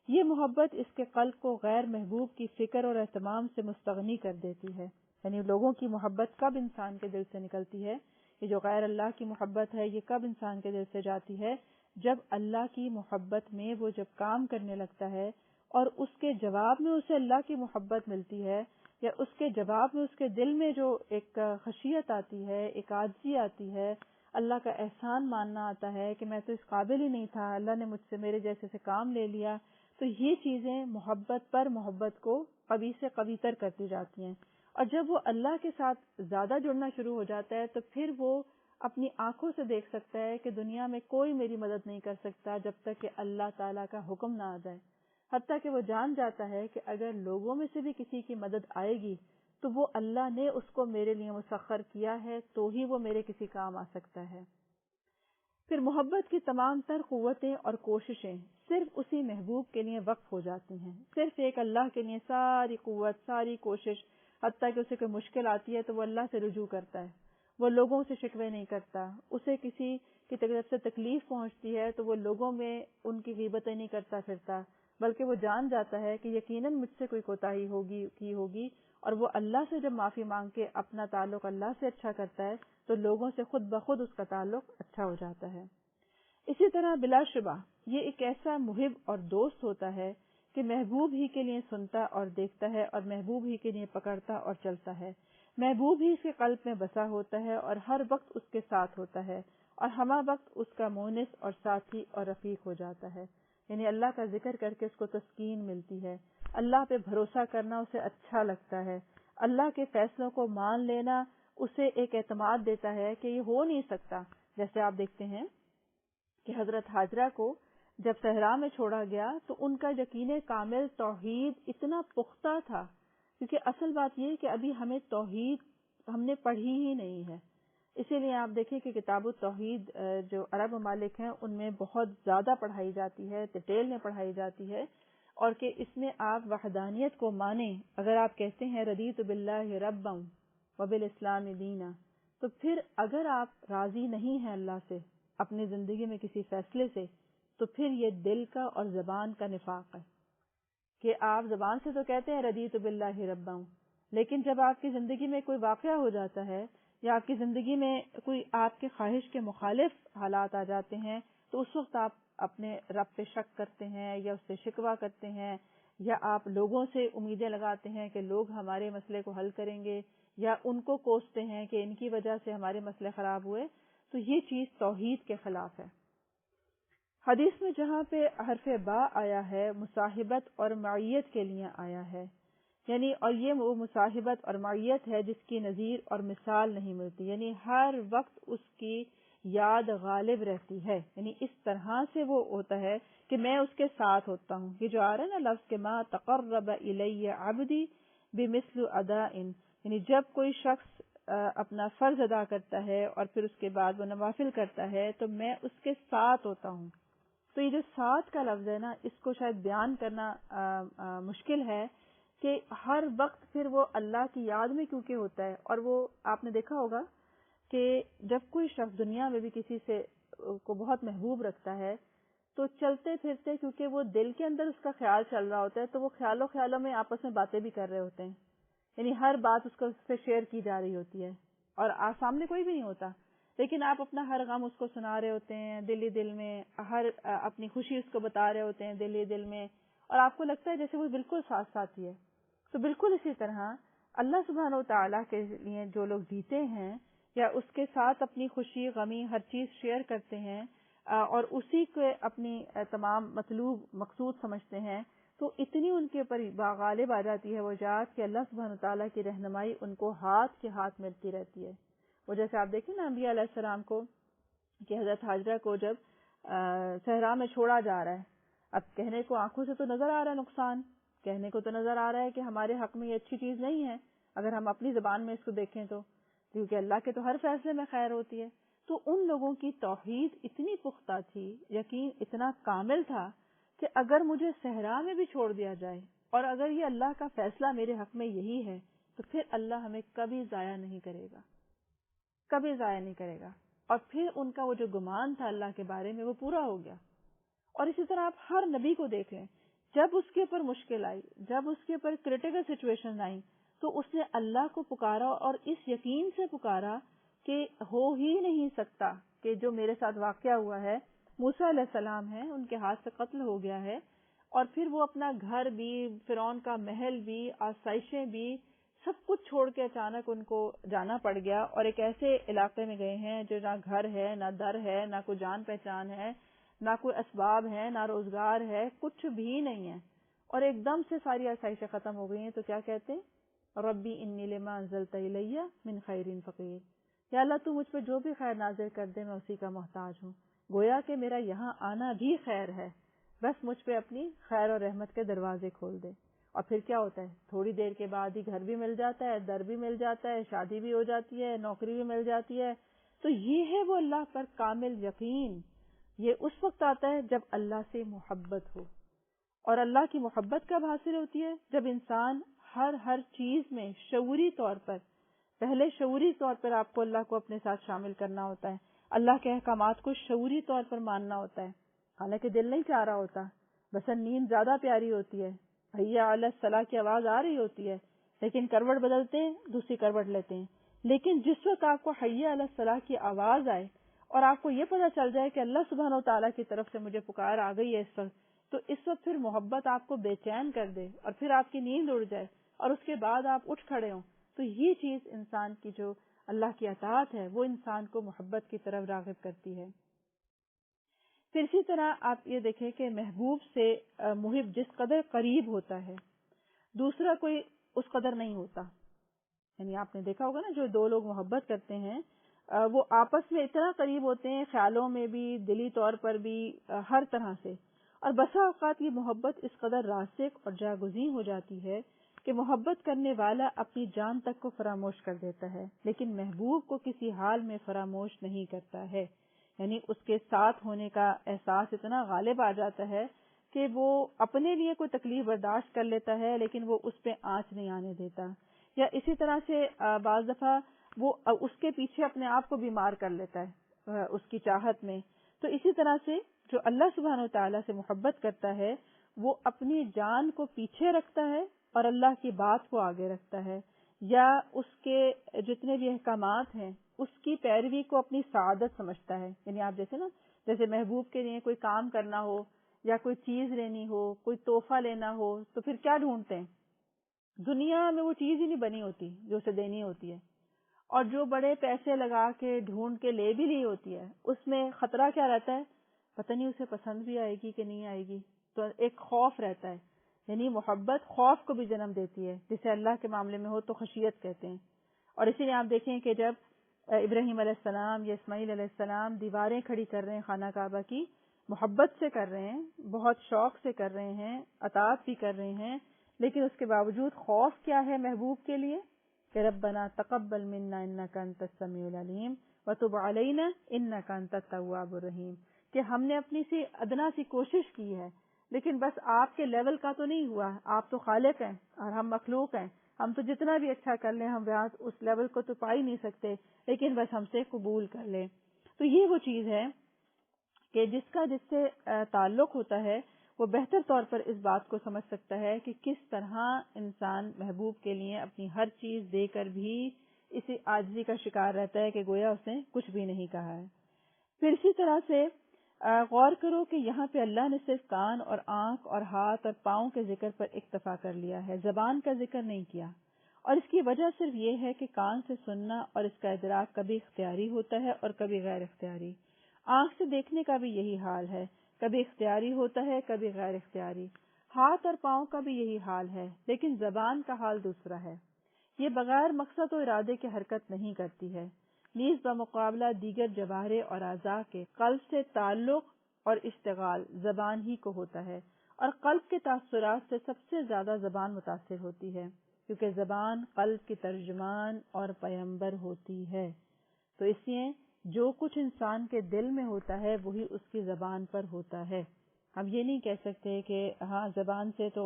A: یہ محبت اس کے قلب کو غیر محبوب کی فکر اور اہتمام سے مستغنی کر دیتی ہے، یعنی لوگوں کی محبت کب انسان کے دل سے نکلتی ہے، یہ جو غیر اللہ کی محبت ہے یہ کب انسان کے دل سے جاتی ہے، جب اللہ کی محبت میں وہ جب کام کرنے لگتا ہے اور اس کے جواب میں اسے اللہ کی محبت ملتی ہے، یا اس کے جواب میں اس کے دل میں جو ایک خشیت آتی ہے، ایک عاجزی آتی ہے، اللہ کا احسان ماننا آتا ہے کہ میں تو اس قابل ہی نہیں تھا، اللہ نے مجھ سے میرے جیسے سے کام لے لیا، تو یہ چیزیں محبت پر محبت کو قوی سے قوی تر کرتی جاتی ہیں، اور جب وہ اللہ کے ساتھ زیادہ جڑنا شروع ہو جاتا ہے تو پھر وہ اپنی آنکھوں سے دیکھ سکتا ہے کہ دنیا میں کوئی میری مدد نہیں کر سکتا جب تک کہ اللہ تعالیٰ کا حکم نہ آ جائے. حتیٰ کہ وہ جان جاتا ہے کہ اگر لوگوں میں سے بھی کسی کی مدد آئے گی تو وہ اللہ نے اس کو میرے لیے مسخر کیا ہے تو ہی وہ میرے کسی کام آ سکتا ہے. پھر محبت کی تمام تر قوتیں اور کوششیں صرف اسی محبوب کے لیے وقف ہو جاتی ہیں. صرف ایک اللہ کے لیے ساری قوت، ساری کوشش، حتیٰ کہ اسے کوئی مشکل آتی ہے تو وہ اللہ سے رجوع کرتا ہے. وہ لوگوں سے شکوے نہیں کرتا. اسے کسی کی طرف سے تکلیف پہنچتی ہے تو وہ لوگوں میں ان کی غیبتیں نہیں کرتا پھرتا، بلکہ وہ جان جاتا ہے کہ یقیناً مجھ سے کوئی کوتاہی ہوگی اور وہ اللہ سے جب معافی مانگ کے اپنا تعلق اللہ سے اچھا کرتا ہے تو لوگوں سے خود بخود اس کا تعلق اچھا ہو جاتا ہے. اسی طرح بلا شبہ یہ ایک ایسا محب اور دوست ہوتا ہے کہ محبوب ہی کے لیے سنتا اور دیکھتا ہے اور محبوب ہی کے لیے پکڑتا اور چلتا ہے. محبوب ہی اس کے قلب میں بسا ہوتا ہے اور ہر وقت اس کے ساتھ ہوتا ہے اور ہمہ وقت اس کا مونس اور ساتھی اور رفیق ہو جاتا ہے. یعنی اللہ کا ذکر کر کے اس کو تسکین ملتی ہے. اللہ پہ بھروسہ کرنا اسے اچھا لگتا ہے. اللہ کے فیصلوں کو مان لینا اسے ایک اعتماد دیتا ہے کہ یہ ہو نہیں سکتا. جیسے آپ دیکھتے ہیں کہ حضرت ہاجرہ کو جب صحرا میں چھوڑا گیا تو ان کا یقین کامل توحید اتنا پختہ تھا، کیونکہ اصل بات یہ کہ ابھی ہمیں توحید ہم نے پڑھی ہی نہیں ہے. اسی لیے آپ دیکھیں کہ کتاب التوحید جو عرب ممالک ہیں ان میں بہت زیادہ پڑھائی جاتی ہے، ڈیٹیل میں پڑھائی جاتی ہے، اور کہ اس میں آپ وحدانیت کو مانیں. اگر آپ کہتے ہیں رضیت باللہ ربا وبالاسلام دینا، تو پھر اگر آپ راضی نہیں ہیں اللہ سے اپنی زندگی میں کسی فیصلے سے تو پھر یہ دل کا اور زبان کا نفاق ہے کہ آپ زبان سے تو کہتے ہیں رضیت باللہ ربا، لیکن جب آپ کی زندگی میں کوئی واقعہ ہو جاتا ہے یا آپ کی زندگی میں کوئی آپ کے خواہش کے مخالف حالات آ جاتے ہیں تو اس وقت آپ اپنے رب پہ شک کرتے ہیں یا اس سے شکوہ کرتے ہیں یا آپ لوگوں سے امیدیں لگاتے ہیں کہ لوگ ہمارے مسئلے کو حل کریں گے یا ان کو کوستے ہیں کہ ان کی وجہ سے ہمارے مسئلے خراب ہوئے. تو یہ چیز توحید کے خلاف ہے. حدیث میں جہاں پہ حرف با آیا ہے مصاحبت اور معیت کے لیے آیا ہے، یعنی اور یہ وہ مصاحبت اور معیت ہے جس کی نظیر اور مثال نہیں ملتی. یعنی ہر وقت اس کی یاد غالب رہتی ہے. یعنی اس طرح سے وہ ہوتا ہے کہ میں اس کے ساتھ ہوتا ہوں. یہ جو آ رہا ہے نا لفظ کے ما تقرب الی عبدی بمثل اداء، یعنی جب کوئی شخص اپنا فرض ادا کرتا ہے اور پھر اس کے بعد وہ نوافل کرتا ہے تو میں اس کے ساتھ ہوتا ہوں. تو یہ جو ساتھ کا لفظ ہے نا اس کو شاید بیان کرنا مشکل ہے کہ ہر وقت پھر وہ اللہ کی یاد میں کیونکہ ہوتا ہے. اور وہ آپ نے دیکھا ہوگا کہ جب کوئی شخص دنیا میں بھی کسی سے کو بہت محبوب رکھتا ہے تو چلتے پھرتے کیونکہ وہ دل کے اندر اس کا خیال چل رہا ہوتا ہے تو وہ خیالوں میں آپس میں باتیں بھی کر رہے ہوتے ہیں. یعنی ہر بات اس کو اس سے شیئر کی جا رہی ہوتی ہے اور سامنے کوئی بھی نہیں ہوتا، لیکن آپ اپنا ہر غم اس کو سنا رہے ہوتے ہیں دل میں، ہر اپنی خوشی اس کو بتا رہے ہوتے ہیں دل میں، اور آپ کو لگتا ہے جیسے وہ بالکل ساتھ ساتھی ہے. تو بالکل اسی طرح اللہ سبحانہ و تعالیٰ کے لیے جو لوگ جیتے ہیں یا اس کے ساتھ اپنی خوشی غمی ہر چیز شیئر کرتے ہیں اور اسی کو اپنی تمام مطلوب مقصود سمجھتے ہیں، تو اتنی ان کے اوپر غالب آ جاتی ہے وہ ذات کہ اللہ سبحانہ و تعالیٰ کی رہنمائی ان کو ہاتھ کے ہاتھ ملتی رہتی ہے. وہ جیسے آپ دیکھیں نا انبیاء علیہ السلام کو کہ حضرت ہاجرہ کو جب صحرا میں چھوڑا جا رہا ہے، اب کہنے کو آنکھوں سے تو نظر آ رہا ہے نقصان، کہنے کو تو نظر آ رہا ہے کہ ہمارے حق میں یہ اچھی چیز نہیں ہے اگر ہم اپنی زبان میں اس کو دیکھیں تو، کیونکہ اللہ کے تو ہر فیصلے میں خیر ہوتی ہے. تو ان لوگوں کی توحید اتنی پختہ تھی، یقین اتنا کامل تھا کہ اگر مجھے صحرا میں بھی چھوڑ دیا جائے اور اگر یہ اللہ کا فیصلہ میرے حق میں یہی ہے تو پھر اللہ ہمیں کبھی ضائع نہیں کرے گا، کبھی ضائع نہیں کرے گا. اور پھر ان کا وہ جو گمان تھا اللہ کے بارے میں وہ پورا ہو گیا. اور اسی طرح آپ ہر نبی کو دیکھ لیں، جب اس کے اوپر مشکل آئی، جب اس کے اوپر کریٹیکل سچویشن آئی تو اس نے اللہ کو پکارا اور اس یقین سے پکارا کہ ہو ہی نہیں سکتا کہ جو میرے ساتھ واقعہ ہوا ہے. موسیٰ علیہ السلام ہیں، ان کے ہاتھ سے قتل ہو گیا ہے اور پھر وہ اپنا گھر بھی، فرعون کا محل بھی، آسائشیں بھی، سب کچھ چھوڑ کے اچانک ان کو جانا پڑ گیا اور ایک ایسے علاقے میں گئے ہیں جو نہ گھر ہے، نہ در ہے، نہ کوئی جان پہچان ہے، نہ کوئی اسباب ہے، نہ روزگار ہے، کچھ بھی نہیں ہے. اور ایک دم سے ساری آسائشیں ختم ہو گئی ہیں تو کیا کہتے ہیں ربی انی لما انزلت الی من خیر فقیر، یا اللہ تو مجھ پہ جو بھی خیر نازل کر دے میں اسی کا محتاج ہوں. گویا کہ میرا یہاں آنا بھی خیر ہے، بس مجھ پہ اپنی خیر اور رحمت کے دروازے کھول دے. اور پھر کیا ہوتا ہے، تھوڑی دیر کے بعد ہی گھر بھی مل جاتا ہے، در بھی مل جاتا ہے، شادی بھی ہو جاتی ہے، نوکری بھی مل جاتی ہے. تو یہ ہے وہ اللہ پر کامل یقین. یہ اس وقت آتا ہے جب اللہ سے محبت ہو. اور اللہ کی محبت کب حاصل ہوتی ہے؟ جب انسان ہر چیز میں شعوری طور پر، پہلے شعوری طور پر آپ کو اللہ کو اپنے ساتھ شامل کرنا ہوتا ہے، اللہ کے احکامات کو شعوری طور پر ماننا ہوتا ہے. حالانکہ دل نہیں چاہ رہا ہوتا، بس نیند زیادہ پیاری ہوتی ہے، حیا علی الصلاح کی آواز آ رہی ہوتی ہے، لیکن کروٹ بدلتے ہیں، دوسری کروٹ لیتے ہیں. لیکن جس وقت آپ کو حیا علی الصلاح کی آواز آئے اور آپ کو یہ پتہ چل جائے کہ اللہ سبحانہ و تعالیٰ کی طرف سے مجھے پکار آ گئی ہے اس وقت، تو اس وقت پھر محبت آپ کو بے چین کر دے اور پھر آپ کی نیند اڑ جائے اور اس کے بعد آپ اٹھ کھڑے ہوں، تو یہ چیز انسان کی جو اللہ کی اطاعت ہے وہ انسان کو محبت کی طرف راغب کرتی ہے. پھر اسی طرح آپ یہ دیکھیں کہ محبوب سے محب جس قدر قریب ہوتا ہے دوسرا کوئی اس قدر نہیں ہوتا. یعنی آپ نے دیکھا ہوگا نا، جو دو لوگ محبت کرتے ہیں وہ آپس میں اتنا قریب ہوتے ہیں، خیالوں میں بھی، دلی طور پر بھی، ہر طرح سے. اور بسا اوقات یہ محبت اس قدر راسخ اور جاگزین ہو جاتی ہے کہ محبت کرنے والا اپنی جان تک کو فراموش کر دیتا ہے، لیکن محبوب کو کسی حال میں فراموش نہیں کرتا ہے. یعنی اس کے ساتھ ہونے کا احساس اتنا غالب آ جاتا ہے کہ وہ اپنے لیے کوئی تکلیف برداشت کر لیتا ہے، لیکن وہ اس پہ آنچ نہیں آنے دیتا. یا اسی طرح سے بعض دفعہ وہ اس کے پیچھے اپنے آپ کو بیمار کر لیتا ہے اس کی چاہت میں. تو اسی طرح سے جو اللہ سبحانہ و تعالیٰ سے محبت کرتا ہے وہ اپنی جان کو پیچھے رکھتا ہے اور اللہ کی بات کو آگے رکھتا ہے، یا اس کے جتنے بھی احکامات ہیں اس کی پیروی کو اپنی سعادت سمجھتا ہے. یعنی آپ جیسے محبوب کے لیے کوئی کام کرنا ہو یا کوئی چیز لینی ہو، کوئی تحفہ لینا ہو، تو پھر کیا ڈھونڈتے ہیں؟ دنیا میں وہ چیز ہی نہیں بنی ہوتی جو اسے دینی ہوتی ہے، اور جو بڑے پیسے لگا کے ڈھونڈ کے لے بھی لی ہوتی ہے اس میں خطرہ کیا رہتا ہے؟ پتہ نہیں اسے پسند بھی آئے گی کہ نہیں آئے گی. تو ایک خوف رہتا ہے. یعنی محبت خوف کو بھی جنم دیتی ہے، جسے اللہ کے معاملے میں ہو تو خشیت کہتے ہیں. اور اسی لیے آپ دیکھیں کہ جب ابراہیم علیہ السلام یا اسماعیل علیہ السلام دیواریں کھڑی کر رہے ہیں خانہ کعبہ کی، محبت سے کر رہے ہیں، بہت شوق سے کر رہے ہیں، اطاعت بھی کر رہے ہیں، لیکن اس کے باوجود خوف کیا ہے محبوب کے لیے کہ ربنا تقبل منا انک انت السمیع العلیم وتب علینا انک انت التواب الرحیم، کہ ہم نے اپنی سی ادنا سی کوشش کی ہے لیکن بس آپ کے لیول کا تو نہیں ہوا. آپ تو خالق ہیں اور ہم مخلوق ہیں، ہم تو جتنا بھی اچھا کر لیں ہم اس لیول کو تو پا ہی نہیں سکتے، لیکن بس ہم سے قبول کر لیں. تو یہ وہ چیز ہے کہ جس سے تعلق ہوتا ہے وہ بہتر طور پر اس بات کو سمجھ سکتا ہے کہ کس طرح انسان محبوب کے لیے اپنی ہر چیز دے کر بھی اسی عاجزی کا شکار رہتا ہے کہ گویا اس نے کچھ بھی نہیں کہا ہے. پھر اسی طرح سے غور کرو کہ یہاں پہ اللہ نے صرف کان اور آنکھ اور ہاتھ اور پاؤں کے ذکر پر اکتفا کر لیا ہے، زبان کا ذکر نہیں کیا. اور اس کی وجہ صرف یہ ہے کہ کان سے سننا اور اس کا ادراک کبھی اختیاری ہوتا ہے اور کبھی غیر اختیاری. آنکھ سے دیکھنے کا بھی یہی حال ہے، کبھی اختیاری ہوتا ہے کبھی غیر اختیاری. ہاتھ اور پاؤں کا بھی یہی حال ہے، لیکن زبان کا حال دوسرا ہے. یہ بغیر مقصد و ارادے کے حرکت نہیں کرتی ہے. نیز بمقابلہ دیگر جوارے اور اعضاء کے قلب سے تعلق اور اشتغال زبان ہی کو ہوتا ہے، اور قلب کے تاثرات سے سب سے زیادہ زبان متاثر ہوتی ہے، کیونکہ زبان قلب کی ترجمان اور پیمبر ہوتی ہے. تو اس لیے جو کچھ انسان کے دل میں ہوتا ہے وہی اس کی زبان پر ہوتا ہے. ہم یہ نہیں کہہ سکتے کہ ہاں زبان سے تو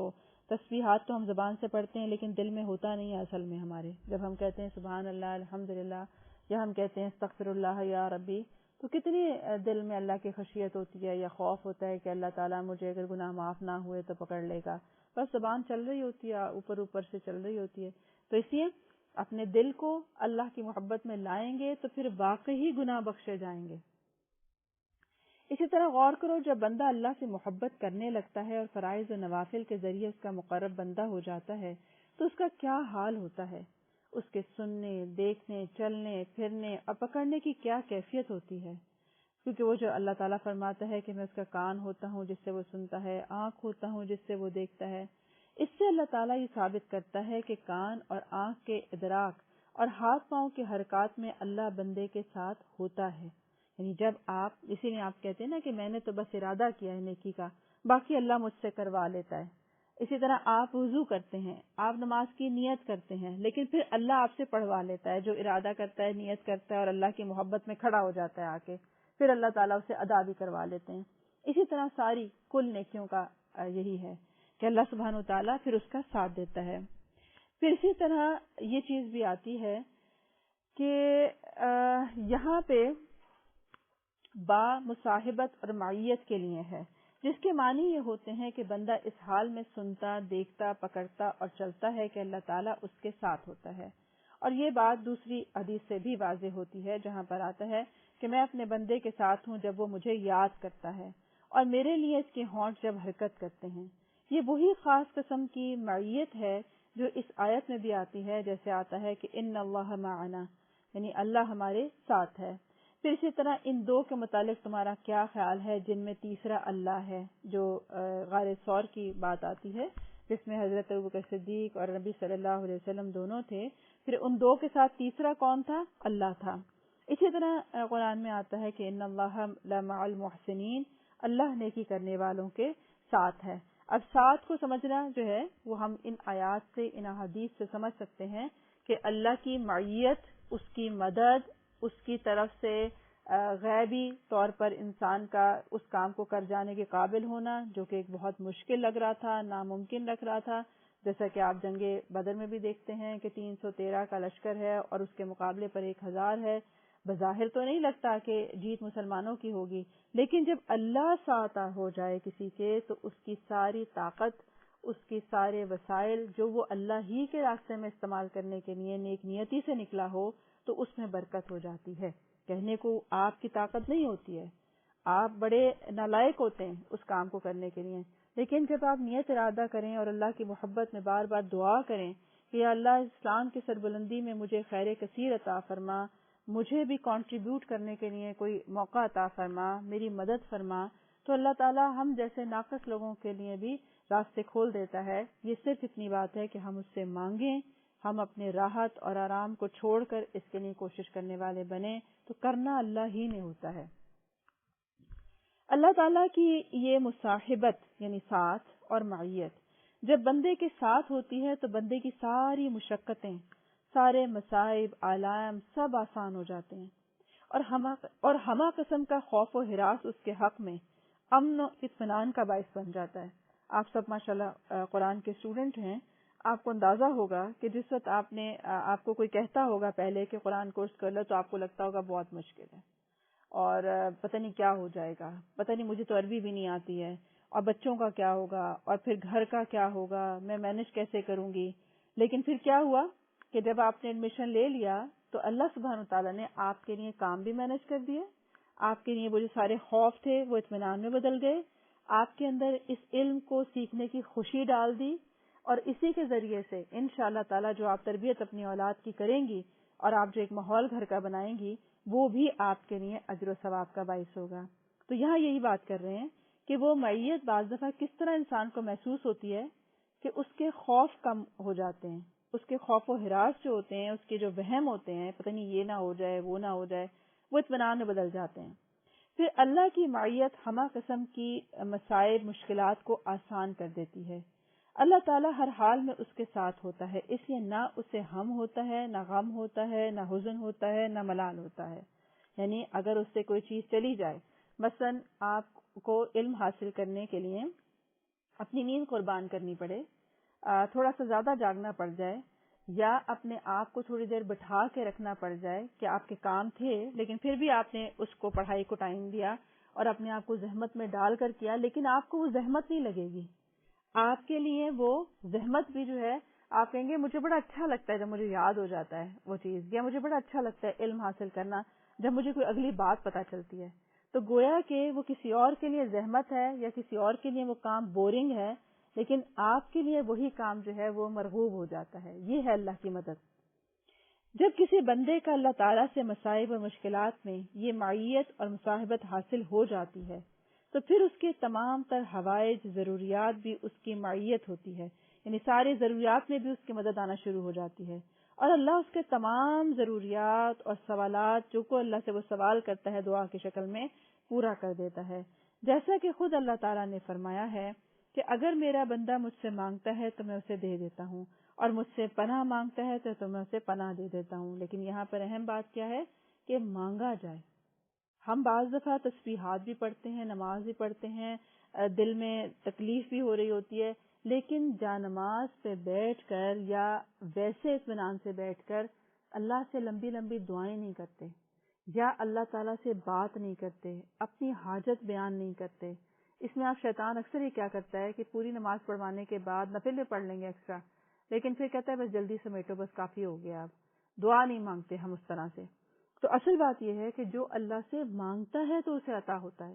A: تسبیحات تو ہم زبان سے پڑھتے ہیں لیکن دل میں ہوتا نہیں ہے. اصل میں ہمارے جب ہم کہتے ہیں سبحان اللہ الحمدللہ یا ہم کہتے ہیں استغفر اللہ یا ربی، تو کتنی دل میں اللہ کی خشیت ہوتی ہے یا خوف ہوتا ہے کہ اللہ تعالیٰ مجھے اگر گناہ معاف نہ ہوئے تو پکڑ لے گا. بس زبان چل رہی ہوتی ہے، اوپر سے چل رہی ہوتی ہے. تو اس لیے اپنے دل کو اللہ کی محبت میں لائیں گے تو پھر واقعی گناہ بخشے جائیں گے. اسی طرح غور کرو، جب بندہ اللہ سے محبت کرنے لگتا ہے اور فرائض و نوافل کے ذریعے اس کا مقرب بندہ ہو جاتا ہے تو اس کا کیا حال ہوتا ہے. اس کے سننے، دیکھنے، چلنے، پھرنے اور پکڑنے کی کیا کیفیت ہوتی ہے. کیونکہ وہ جو اللہ تعالیٰ فرماتا ہے کہ میں اس کا کان ہوتا ہوں جس سے وہ سنتا ہے، آنکھ ہوتا ہوں جس سے وہ دیکھتا ہے. اس سے اللہ تعالیٰ یہ ثابت کرتا ہے کہ کان اور آنکھ کے ادراک اور ہاتھ پاؤں کے حرکات میں اللہ بندے کے ساتھ ہوتا ہے. یعنی جب آپ اسی لیے آپ کہتے ہیں نا کہ میں نے تو بس ارادہ کیا ہے نیکی کا، باقی اللہ مجھ سے کروا لیتا ہے. اسی طرح آپ وضو کرتے ہیں، آپ نماز کی نیت کرتے ہیں، لیکن پھر اللہ آپ سے پڑھوا لیتا ہے. جو ارادہ کرتا ہے، نیت کرتا ہے اور اللہ کی محبت میں کھڑا ہو جاتا ہے آ کے، پھر اللہ تعالیٰ اسے ادا بھی کروا لیتے ہیں. اسی طرح ساری کل نیکیوں کا یہی ہے کہ اللہ سبحانہ و تعالیٰ پھر اس کا ساتھ دیتا ہے. پھر اسی طرح یہ چیز بھی آتی ہے کہ یہاں پہ با مصاحبت اور معیت کے لیے ہے، جس کے معنی یہ ہوتے ہیں کہ بندہ اس حال میں سنتا، دیکھتا، پکڑتا اور چلتا ہے کہ اللہ تعالیٰ اس کے ساتھ ہوتا ہے. اور یہ بات دوسری حدیث سے بھی واضح ہوتی ہے جہاں پر آتا ہے کہ میں اپنے بندے کے ساتھ ہوں جب وہ مجھے یاد کرتا ہے اور میرے لیے اس کے ہونٹ جب حرکت کرتے ہیں. یہ وہی خاص قسم کی معیت ہے جو اس آیت میں بھی آتی ہے، جیسے آتا ہے کہ ان اللہ معنا، یعنی اللہ ہمارے ساتھ ہے. پھر اسی طرح ان دو کے متعلق تمہارا کیا خیال ہے جن میں تیسرا اللہ ہے، جو غار ثور کی بات آتی ہے جس میں حضرت ابوبکر صدیق اور نبی صلی اللہ علیہ وسلم دونوں تھے. پھر ان دو کے ساتھ تیسرا کون تھا؟ اللہ تھا. اسی طرح قرآن میں آتا ہے کہ ان اللہ لمع المحسنین، اللہ نیکی کرنے والوں کے ساتھ ہے. اب ساتھ کو سمجھنا جو ہے وہ ہم ان آیات سے، ان احادیث سے سمجھ سکتے ہیں کہ اللہ کی معیت، اس کی مدد، اس کی طرف سے غیبی طور پر انسان کا اس کام کو کر جانے کے قابل ہونا، جو کہ ایک بہت مشکل لگ رہا تھا، ناممکن لگ رہا تھا. جیسا کہ آپ جنگ بدر میں بھی دیکھتے ہیں کہ 313 کا لشکر ہے اور اس کے مقابلے پر 1000 ہے. بظاہر تو نہیں لگتا کہ جیت مسلمانوں کی ہوگی، لیکن جب اللہ ساتھ ہو جائے کسی کے تو اس کی ساری طاقت، اس کی سارے وسائل جو وہ اللہ ہی کے راستے میں استعمال کرنے کے لیے نیک نیتی سے نکلا ہو تو اس میں برکت ہو جاتی ہے. کہنے کو آپ کی طاقت نہیں ہوتی ہے، آپ بڑے نالائق ہوتے ہیں اس کام کو کرنے کے لیے، لیکن جب آپ نیت ارادہ کریں اور اللہ کی محبت میں بار بار دعا کریں کہ یا اللہ اسلام کی سربلندی میں مجھے خیر کثیر عطا فرما، مجھے بھی کنٹریبیوٹ کرنے کے لیے کوئی موقع عطا فرما، میری مدد فرما، تو اللہ تعالیٰ ہم جیسے ناقص لوگوں کے لیے بھی راستے کھول دیتا ہے. یہ صرف اتنی بات ہے کہ ہم اس سے مانگیں، ہم اپنے راحت اور آرام کو چھوڑ کر اس کے لیے کوشش کرنے والے بنیں، تو کرنا اللہ ہی نے ہوتا ہے. اللہ تعالیٰ کی یہ مصاحبت یعنی ساتھ اور معیت جب بندے کے ساتھ ہوتی ہے تو بندے کی ساری مشقتیں، سارے مصائب، آلام سب آسان ہو جاتے ہیں، اور ہمہ قسم کا خوف و ہراس اس کے حق میں امن و اطمینان کا باعث بن جاتا ہے. آپ سب ماشاءاللہ قرآن کے اسٹوڈنٹ ہیں، آپ کو اندازہ ہوگا کہ جس وقت آپ کو کوئی کہتا ہوگا پہلے کہ قرآن کورس کر لو تو آپ کو لگتا ہوگا بہت مشکل ہے اور پتہ نہیں کیا ہو جائے گا، پتہ نہیں مجھے تو عربی بھی نہیں آتی ہے، اور بچوں کا کیا ہوگا، اور پھر گھر کا کیا ہوگا، میں مینج کیسے کروں گی. لیکن پھر کیا ہوا کہ جب آپ نے ایڈمیشن لے لیا تو اللہ سبحانہ تعالیٰ نے آپ کے لیے کام بھی مینج کر دیے، آپ کے لیے وہ جو سارے خوف تھے وہ اطمینان میں بدل گئے، آپ کے اندر اس علم کو سیکھنے کی خوشی ڈال دی، اور اسی کے ذریعے سے انشاءاللہ تعالیٰ جو آپ تربیت اپنی اولاد کی کریں گی اور آپ جو ایک ماحول گھر کا بنائیں گی وہ بھی آپ کے لیے اجر و ثواب کا باعث ہوگا. تو یہاں یہی بات کر رہے ہیں کہ وہ معیت بعض دفعہ کس طرح انسان کو محسوس ہوتی ہے کہ اس کے خوف کم ہو جاتے ہیں، اس کے خوف و ہراس جو ہوتے ہیں، اس کے جو وہم ہوتے ہیں، پتہ نہیں یہ نہ ہو جائے وہ نہ ہو جائے، وہ اطمینان میں بدل جاتے ہیں. پھر اللہ کی معیت ہمہ قسم کی مصائب، مشکلات کو آسان کر دیتی ہے. اللہ تعالیٰ ہر حال میں اس کے ساتھ ہوتا ہے، اس لیے نہ اسے ہم ہوتا ہے، نہ غم ہوتا ہے، نہ حزن ہوتا ہے، نہ ملال ہوتا ہے. یعنی اگر اس سے کوئی چیز چلی جائے، مثلا آپ کو علم حاصل کرنے کے لیے اپنی نیند قربان کرنی پڑے، تھوڑا سا زیادہ جاگنا پڑ جائے، یا اپنے آپ کو تھوڑی دیر بٹھا کے رکھنا پڑ جائے کہ آپ کے کام تھے لیکن پھر بھی آپ نے اس کو پڑھائی کو ٹائم دیا اور اپنے آپ کو زحمت میں ڈال کر کیا، لیکن آپ کو وہ زحمت نہیں لگے گی. آپ کے لیے وہ زحمت بھی جو ہے آپ کہیں گے مجھے بڑا اچھا لگتا ہے جب مجھے یاد ہو جاتا ہے وہ چیز، یا مجھے بڑا اچھا لگتا ہے علم حاصل کرنا جب مجھے کوئی اگلی بات پتہ چلتی ہے. تو گویا کہ وہ کسی اور کے لیے زحمت ہے یا کسی اور کے لیے وہ کام بورنگ ہے، لیکن آپ کے لیے وہی کام جو ہے وہ مرغوب ہو جاتا ہے. یہ ہے اللہ کی مدد. جب کسی بندے کا اللہ تعالیٰ سے مصائب اور مشکلات میں یہ معیت اور مصاحبت حاصل ہو جاتی ہے تو پھر اس کے تمام تر حوائج، ضروریات بھی اس کی معیت ہوتی ہے، یعنی ساری ضروریات میں بھی اس کی مدد آنا شروع ہو جاتی ہے. اور اللہ اس کے تمام ضروریات اور سوالات جو کو اللہ سے وہ سوال کرتا ہے دعا کی شکل میں پورا کر دیتا ہے. جیسا کہ خود اللہ تعالیٰ نے فرمایا ہے کہ اگر میرا بندہ مجھ سے مانگتا ہے تو میں اسے دے دیتا ہوں، اور مجھ سے پناہ مانگتا ہے تو میں اسے پناہ دے دیتا ہوں. لیکن یہاں پر اہم بات کیا ہے کہ مانگا جائے. ہم بعض دفعہ تسبیحات بھی پڑھتے ہیں، نماز بھی پڑھتے ہیں، دل میں تکلیف بھی ہو رہی ہوتی ہے، لیکن جانماز پہ بیٹھ کر یا ویسے اطمینان سے بیٹھ کر اللہ سے لمبی لمبی دعائیں نہیں کرتے، یا اللہ تعالیٰ سے بات نہیں کرتے، اپنی حاجت بیان نہیں کرتے. اس میں آپ شیطان اکثر ہی کیا کرتا ہے کہ پوری نماز پڑھوانے کے بعد نفل بھی پڑھ لیں گے ایکسٹرا، لیکن پھر کہتا ہے بس جلدی سمیٹو، بس کافی ہو گیا، اب دعا نہیں مانگتے ہم اس طرح سے. تو اصل بات یہ ہے کہ جو اللہ سے مانگتا ہے تو اسے عطا ہوتا ہے.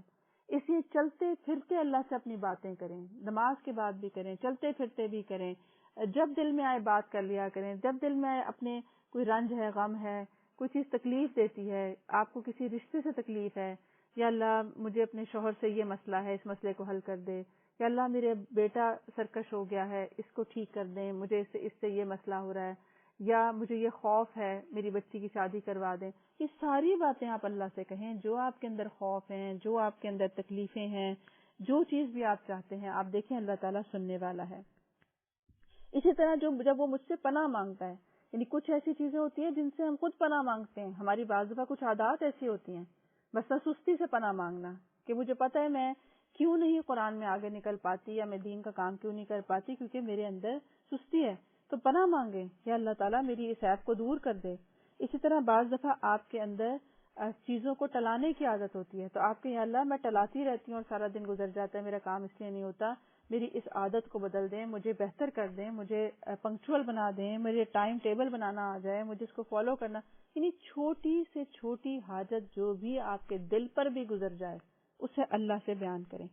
A: اس لیے چلتے پھرتے اللہ سے اپنی باتیں کریں، نماز کے بعد بھی کریں، چلتے پھرتے بھی کریں، جب دل میں آئے بات کر لیا کریں، جب دل میں آئے اپنے کوئی رنج ہے، غم ہے، کوئی چیز تکلیف دیتی ہے، آپ کو کسی رشتے سے تکلیف ہے، یا اللہ مجھے اپنے شوہر سے یہ مسئلہ ہے، اس مسئلے کو حل کر دے، یا اللہ میرے بیٹا سرکش ہو گیا ہے، اس کو ٹھیک کر دیں، مجھے اس سے یہ مسئلہ ہو رہا ہے، یا مجھے یہ خوف ہے میری بچی کی شادی کروا دیں. یہ ساری باتیں آپ اللہ سے کہیں، جو آپ کے اندر خوف ہیں، جو آپ کے اندر تکلیفیں ہیں، جو چیز بھی آپ چاہتے ہیں، آپ دیکھیں اللہ تعالیٰ سننے والا ہے. اسی طرح جب وہ مجھ سے پناہ مانگتا ہے، یعنی کچھ ایسی چیزیں ہوتی ہیں جن سے ہم خود پناہ مانگتے ہیں. ہماری بعض دفعہ کچھ عادات ایسی ہوتی ہیں، بس سستی سے پناہ مانگنا کہ مجھے پتہ ہے میں کیوں نہیں قرآن میں آگے نکل پاتی، یا میں دین کا کام کیوں نہیں کر پاتی، کیونکہ میرے اندر سستی ہے. تو پناہ مانگیں یا اللہ تعالیٰ میری اس عیب کو دور کر دے. اسی طرح بعض دفعہ آپ کے اندر چیزوں کو ٹلانے کی عادت ہوتی ہے، تو آپ کہ یا اللہ میں ٹلاتی رہتی ہوں اور سارا دن گزر جاتا ہے، میرا کام اس لیے نہیں ہوتا، میری اس عادت کو بدل دیں، مجھے بہتر کر دیں، مجھے پنکچوئل بنا دیں، مجھے ٹائم ٹیبل بنانا آ جائے، مجھے اس کو فالو کرنا. یعنی چھوٹی سے چھوٹی حاجت جو بھی آپ کے دل پر بھی گزر جائے اسے اللہ سے بیان کریں.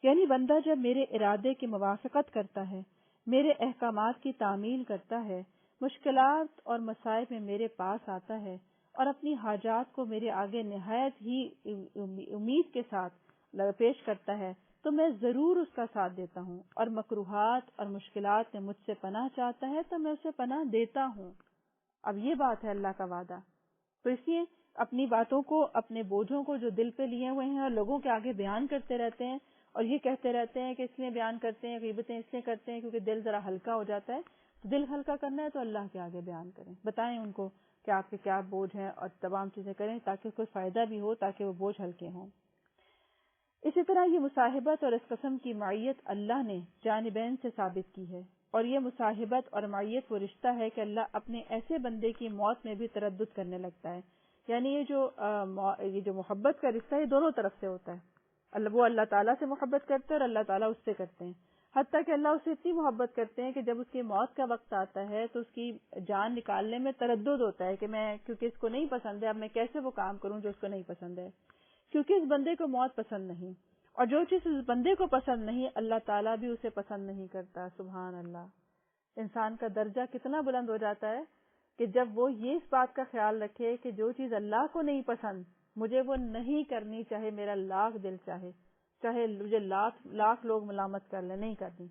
A: یعنی بندہ جب میرے ارادے کی موافقت کرتا ہے، میرے احکامات کی تعمیل کرتا ہے، مشکلات اور مصائب میں میرے پاس آتا ہے اور اپنی حاجات کو میرے آگے نہایت ہی امید کے ساتھ پیش کرتا ہے، تو میں ضرور اس کا ساتھ دیتا ہوں. اور مکروہات اور مشکلات میں مجھ سے پناہ چاہتا ہے تو میں اسے پناہ دیتا ہوں. اب یہ بات ہے اللہ کا وعدہ. تو اس لیے اپنی باتوں کو، اپنے بوجھوں کو جو دل پہ لیے ہوئے ہیں اور لوگوں کے آگے بیان کرتے رہتے ہیں، اور یہ کہتے رہتے ہیں کہ اس لیے بیان کرتے ہیں، غیبتیں اس لیے کرتے ہیں کیونکہ دل ذرا ہلکا ہو جاتا ہے. تو دل ہلکا کرنا ہے تو اللہ کے آگے بیان کریں، بتائیں ان کو کہ آپ کے کیا بوجھ ہیں اور تمام چیزیں کریں تاکہ کوئی فائدہ بھی ہو، تاکہ وہ بوجھ ہلکے ہوں. اسی طرح یہ مصاحبت اور اس قسم کی معیت اللہ نے جانبین سے ثابت کی ہے. اور یہ مصاحبت اور معیت وہ رشتہ ہے کہ اللہ اپنے ایسے بندے کی موت میں بھی تردد کرنے لگتا ہے. یعنی یہ جو محبت کا رشتہ ہے یہ دونوں طرف سے ہوتا ہے. وہ اللہ تعالیٰ سے محبت کرتے ہیں اور اللہ تعالیٰ اس سے کرتے ہیں. حتیٰ کہ اللہ اس سے اتنی محبت کرتے ہیں کہ جب اس کی موت کا وقت آتا ہے تو اس کی جان نکالنے میں تردد ہوتا ہے کہ میں کیونکہ اس کو نہیں پسند ہے، اب میں کیسے وہ کام کروں جو اس کو نہیں پسند ہے، کیونکہ اس بندے کو موت پسند نہیں. اور جو چیز اس بندے کو پسند نہیں اللہ تعالیٰ بھی اسے پسند نہیں کرتا. سبحان اللہ. انسان کا درجہ کتنا بلند ہو جاتا ہے کہ جب وہ یہ اس بات کا خیال رکھے کہ جو چیز اللہ کو نہیں پسند مجھے وہ نہیں کرنی، چاہے میرا لاکھ دل چاہے مجھے لاکھ لوگ ملامت کر لیں، نہیں کرنی.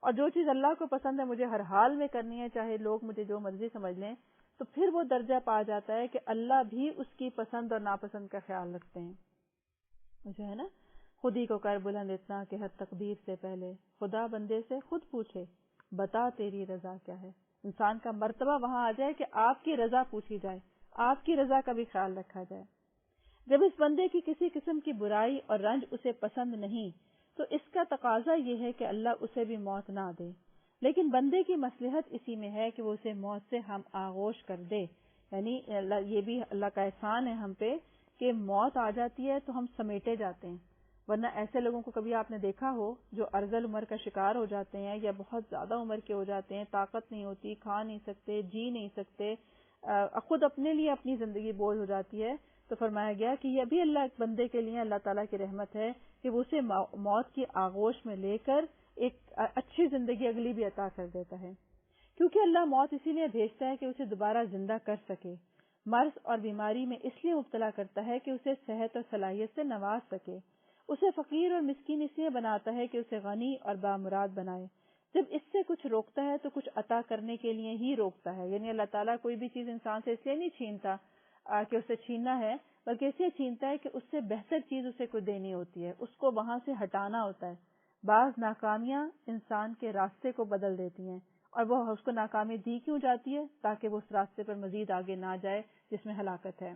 A: اور جو چیز اللہ کو پسند ہے مجھے ہر حال میں کرنی ہے، چاہے لوگ مجھے جو مرضی سمجھ لیں. تو پھر وہ درجہ پا جاتا ہے کہ اللہ بھی اس کی پسند اور ناپسند کا خیال رکھتے ہیں. جو ہے نا، خود ہی کو کر بلند اتنا کہ ہر تقدیر سے پہلے خدا بندے سے خود پوچھے بتا تیری رضا کیا ہے. انسان کا مرتبہ وہاں آ جائے کہ آپ کی رضا پوچھی جائے، آپ کی رضا کا بھی خیال رکھا جائے. جب اس بندے کی کسی قسم کی برائی اور رنج اسے پسند نہیں تو اس کا تقاضا یہ ہے کہ اللہ اسے بھی موت نہ دے. لیکن بندے کی مصلحت اسی میں ہے کہ وہ اسے موت سے ہم آغوش کر دے. یعنی یہ بھی اللہ کا احسان ہے ہم پہ کہ موت آ جاتی ہے تو ہم سمیٹے جاتے ہیں. ورنہ ایسے لوگوں کو کبھی آپ نے دیکھا ہو جو ارذل عمر کا شکار ہو جاتے ہیں یا بہت زیادہ عمر کے ہو جاتے ہیں، طاقت نہیں ہوتی، کھا نہیں سکتے، جی نہیں سکتے، خود اپنے لیے اپنی زندگی بوجھ ہو جاتی ہے. تو فرمایا گیا کہ یہ بھی اللہ ایک بندے کے لیے اللہ تعالیٰ کی رحمت ہے کہ وہ اسے موت کی آغوش میں لے کر ایک اچھی زندگی اگلی بھی عطا کر دیتا ہے. کیونکہ اللہ موت اسی لیے بھیجتا ہے کہ اسے دوبارہ زندہ کر سکے. مرض اور بیماری میں اس لیے مبتلا کرتا ہے کہ اسے صحت اور صلاحیت سے نواز سکے. اسے فقیر اور مسکین اس لیے بناتا ہے کہ اسے غنی اور بامراد بنائے. جب اس سے کچھ روکتا ہے تو کچھ عطا کرنے کے لیے ہی روکتا ہے. یعنی اللہ تعالیٰ کوئی بھی چیز انسان سے اس لیے نہیں چھینتا کہ اسے چھیننا ہے، بلکہ اس لیے چھینتا ہے کہ اس سے بہتر چیز اسے کوئی دینی ہوتی ہے، اس کو وہاں سے ہٹانا ہوتا ہے. بعض ناکامیاں انسان کے راستے کو بدل دیتی ہیں، اور وہ اس کو ناکامی دی کیوں جاتی ہے؟ تاکہ وہ اس راستے پر مزید آگے نہ جائے جس میں ہلاکت ہے.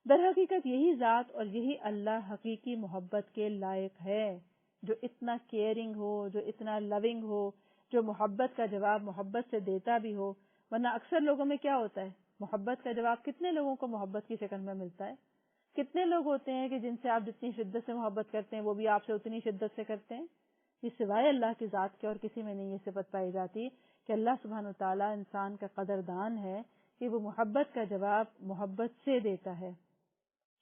A: در حقیقت یہی ذات اور یہی اللہ حقیقی محبت کے لائق ہے، جو اتنا کیئرنگ ہو، جو اتنا لونگ ہو، جو محبت کا جواب محبت سے دیتا بھی ہو. ورنہ اکثر لوگوں میں کیا ہوتا ہے؟ محبت کا جواب کتنے لوگوں کو محبت کی شکل میں ملتا ہے؟ کتنے لوگ ہوتے ہیں کہ جن سے آپ جتنی شدت سے محبت کرتے ہیں وہ بھی آپ سے اتنی شدت سے کرتے ہیں؟ یہ سوائے اللہ کی ذات کے اور کسی میں نہیں یہ صفت پائی جاتی کہ اللہ سبحانہ وتعالیٰ انسان کا قدردان ہے کہ وہ محبت کا جواب محبت سے دیتا ہے،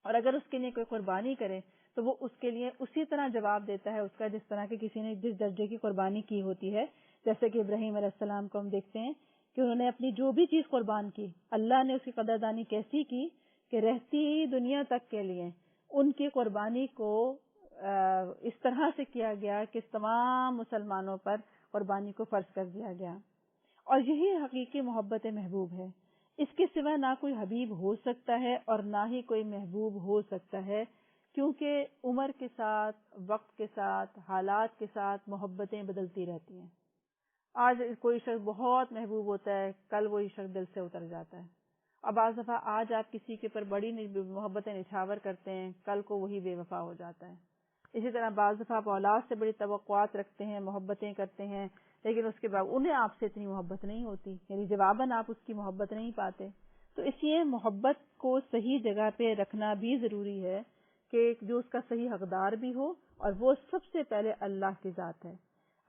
A: اور اگر اس کے لیے کوئی قربانی کرے تو وہ اس کے لیے اسی طرح جواب دیتا ہے اس کا جس طرح کے کسی نے جس درجے کی قربانی کی ہوتی ہے. جیسے کہ ابراہیم علیہ السلام کو ہم دیکھتے ہیں کہ انہوں نے اپنی جو بھی چیز قربان کی، اللہ نے اس کی قدردانی کیسی کی کہ رہتی دنیا تک کے لیے ان کی قربانی کو اس طرح سے کیا گیا کہ تمام مسلمانوں پر قربانی کو فرض کر دیا گیا. اور یہی حقیقی محبت محبوب ہے. اس کے سوا نہ کوئی حبیب ہو سکتا ہے اور نہ ہی کوئی محبوب ہو سکتا ہے، کیونکہ عمر کے ساتھ، وقت کے ساتھ، حالات کے ساتھ محبتیں بدلتی رہتی ہیں. آج کوئی شخص بہت محبوب ہوتا ہے، کل وہی شخص دل سے اتر جاتا ہے. اب بعض دفعہ آج آپ کسی کے پر بڑی محبتیں نچھاور کرتے ہیں، کل کو وہی بے وفا ہو جاتا ہے. اسی طرح بعض دفعہ آپ اولاد سے بڑی توقعات رکھتے ہیں، محبتیں کرتے ہیں، لیکن اس کے بعد انہیں آپ سے اتنی محبت نہیں ہوتی، یعنی جواباً آپ اس کی محبت نہیں پاتے. تو اس لیے محبت کو صحیح جگہ پہ رکھنا بھی ضروری ہے کہ جو اس کا صحیح حقدار بھی ہو، اور وہ سب سے پہلے اللہ کی ذات ہے.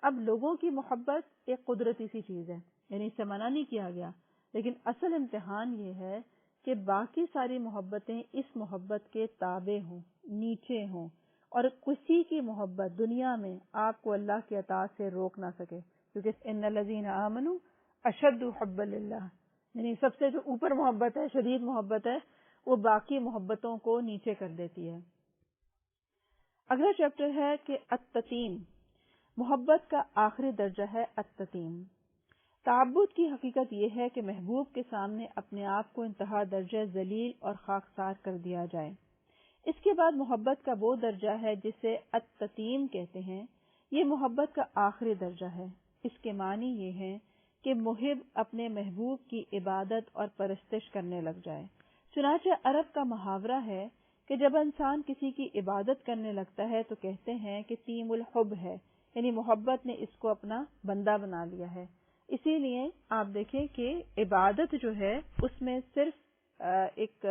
A: اب لوگوں کی محبت ایک قدرتی سی چیز ہے، یعنی اس سے منع نہیں کیا گیا، لیکن اصل امتحان یہ ہے کہ باقی ساری محبتیں اس محبت کے تابع ہوں، نیچے ہوں، اور کسی کی محبت دنیا میں آپ کو اللہ کی اطاعت سے روک نہ سکے، کیونکہ ان الذین آمنوا اشد حبا للہ، یعنی سب سے جو اوپر محبت ہے، شدید محبت ہے، وہ باقی محبتوں کو نیچے کر دیتی ہے. اگلا چیپٹر ہے کہ التتیم، محبت کا آخری درجہ ہے التتیم. تعبد کی حقیقت یہ ہے کہ محبوب کے سامنے اپنے آپ کو انتہا درجہ ذلیل اور خاکسار کر دیا جائے. اس کے بعد محبت کا وہ درجہ ہے جسے التتیم کہتے ہیں. یہ محبت کا آخری درجہ ہے. اس کے معنی یہ ہے کہ محب اپنے محبوب کی عبادت اور پرستش کرنے لگ جائے. چنانچہ عرب کا محاورہ ہے کہ جب انسان کسی کی عبادت کرنے لگتا ہے تو کہتے ہیں کہ تیم الحب ہے، یعنی محبت نے اس کو اپنا بندہ بنا لیا ہے. اسی لیے آپ دیکھیں کہ عبادت جو ہے اس میں صرف ایک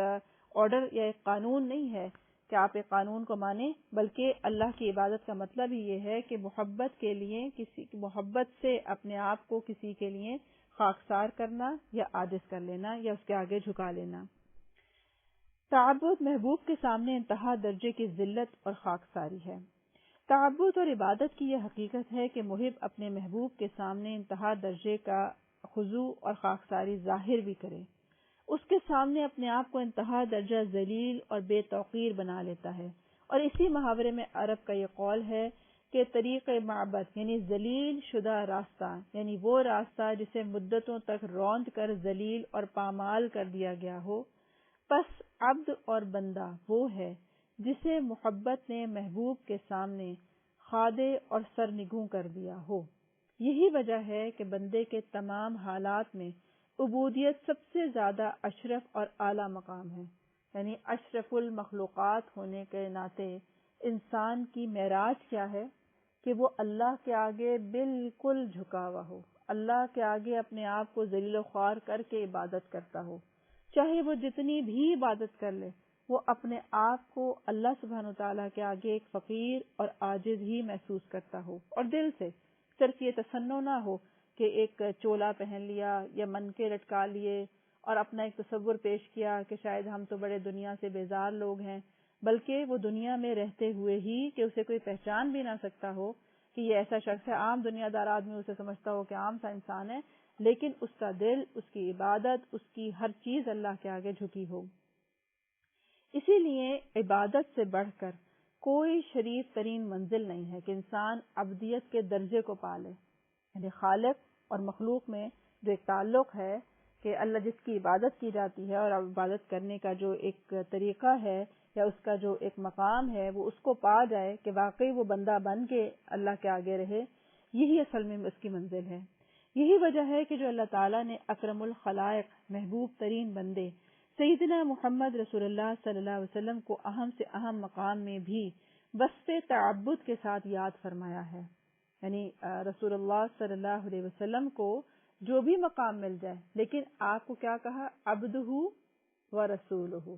A: آرڈر یا ایک قانون نہیں ہے کہ آپ ایک قانون کو مانیں، بلکہ اللہ کی عبادت کا مطلب ہی یہ ہے کہ محبت کے لیے محبت سے اپنے آپ کو کسی کے لیے خاکسار کرنا یا عاجز کر لینا یا اس کے آگے جھکا لینا. تعبد محبوب کے سامنے انتہا درجے کی ذلت اور خاکساری ہے. تعبد اور عبادت کی یہ حقیقت ہے کہ محب اپنے محبوب کے سامنے انتہا درجے کا خضوع اور خاکساری ظاہر بھی کرے، اس کے سامنے اپنے آپ کو انتہا درجہ ذلیل اور بے توقیر بنا لیتا ہے. اور اسی محاورے میں عرب کا یہ قول ہے کہ طریق معبد یعنی ذلیل شدہ راستہ، یعنی وہ راستہ جسے مدتوں تک روند کر ذلیل اور پامال کر دیا گیا ہو. پس عبد اور بندہ وہ ہے جسے محبت نے محبوب کے سامنے خاضع اور سرنگوں کر دیا ہو. یہی وجہ ہے کہ بندے کے تمام حالات میں عبودیت سب سے زیادہ اشرف اور اعلیٰ مقام ہے. یعنی اشرف المخلوقات ہونے کے ناطے انسان کی معراج کیا ہے کہ وہ اللہ کے آگے بالکل جھکا ہوا ہو، اللہ کے آگے اپنے آپ کو ذلیل و خوار کر کے عبادت کرتا ہو. چاہے وہ جتنی بھی عبادت کر لے، وہ اپنے آپ کو اللہ سبحانہ وتعالیٰ کے آگے ایک فقیر اور عاجز ہی محسوس کرتا ہو، اور دل سے. صرف یہ تصنع نہ ہو کہ ایک چولا پہن لیا یا من کے لٹکا لیے اور اپنا ایک تصور پیش کیا کہ شاید ہم تو بڑے دنیا سے بیزار لوگ ہیں، بلکہ وہ دنیا میں رہتے ہوئے ہی کہ اسے کوئی پہچان بھی نہ سکتا ہو کہ یہ ایسا شخص ہے. عام دنیا دار آدمی اسے سمجھتا ہو کہ عام سا انسان ہے، لیکن اس کا دل، اس کی عبادت، اس کی ہر چیز اللہ کے آگے جھکی ہو. اسی لیے عبادت سے بڑھ کر کوئی شریف ترین منزل نہیں ہے کہ انسان عبدیت کے درجے کو پالے. یعنی خالق اور مخلوق میں جو ایک تعلق ہے کہ اللہ جس کی عبادت کی جاتی ہے اور عبادت کرنے کا جو ایک طریقہ ہے یا اس کا جو ایک مقام ہے وہ اس کو پا جائے کہ واقعی وہ بندہ بن کے اللہ کے آگے رہے، یہی اصل میں اس کی منزل ہے۔ یہی وجہ ہے کہ جو اللہ تعالیٰ نے اکرم الخلائق محبوب ترین بندے سیدنا محمد رسول اللہ صلی اللہ علیہ وسلم کو اہم سے اہم مقام میں بھی وصف تعبد کے ساتھ یاد فرمایا ہے۔ یعنی رسول اللہ صلی اللہ علیہ وسلم کو جو بھی مقام مل جائے، لیکن آپ کو کیا کہا؟ عبدہ و رسولہ،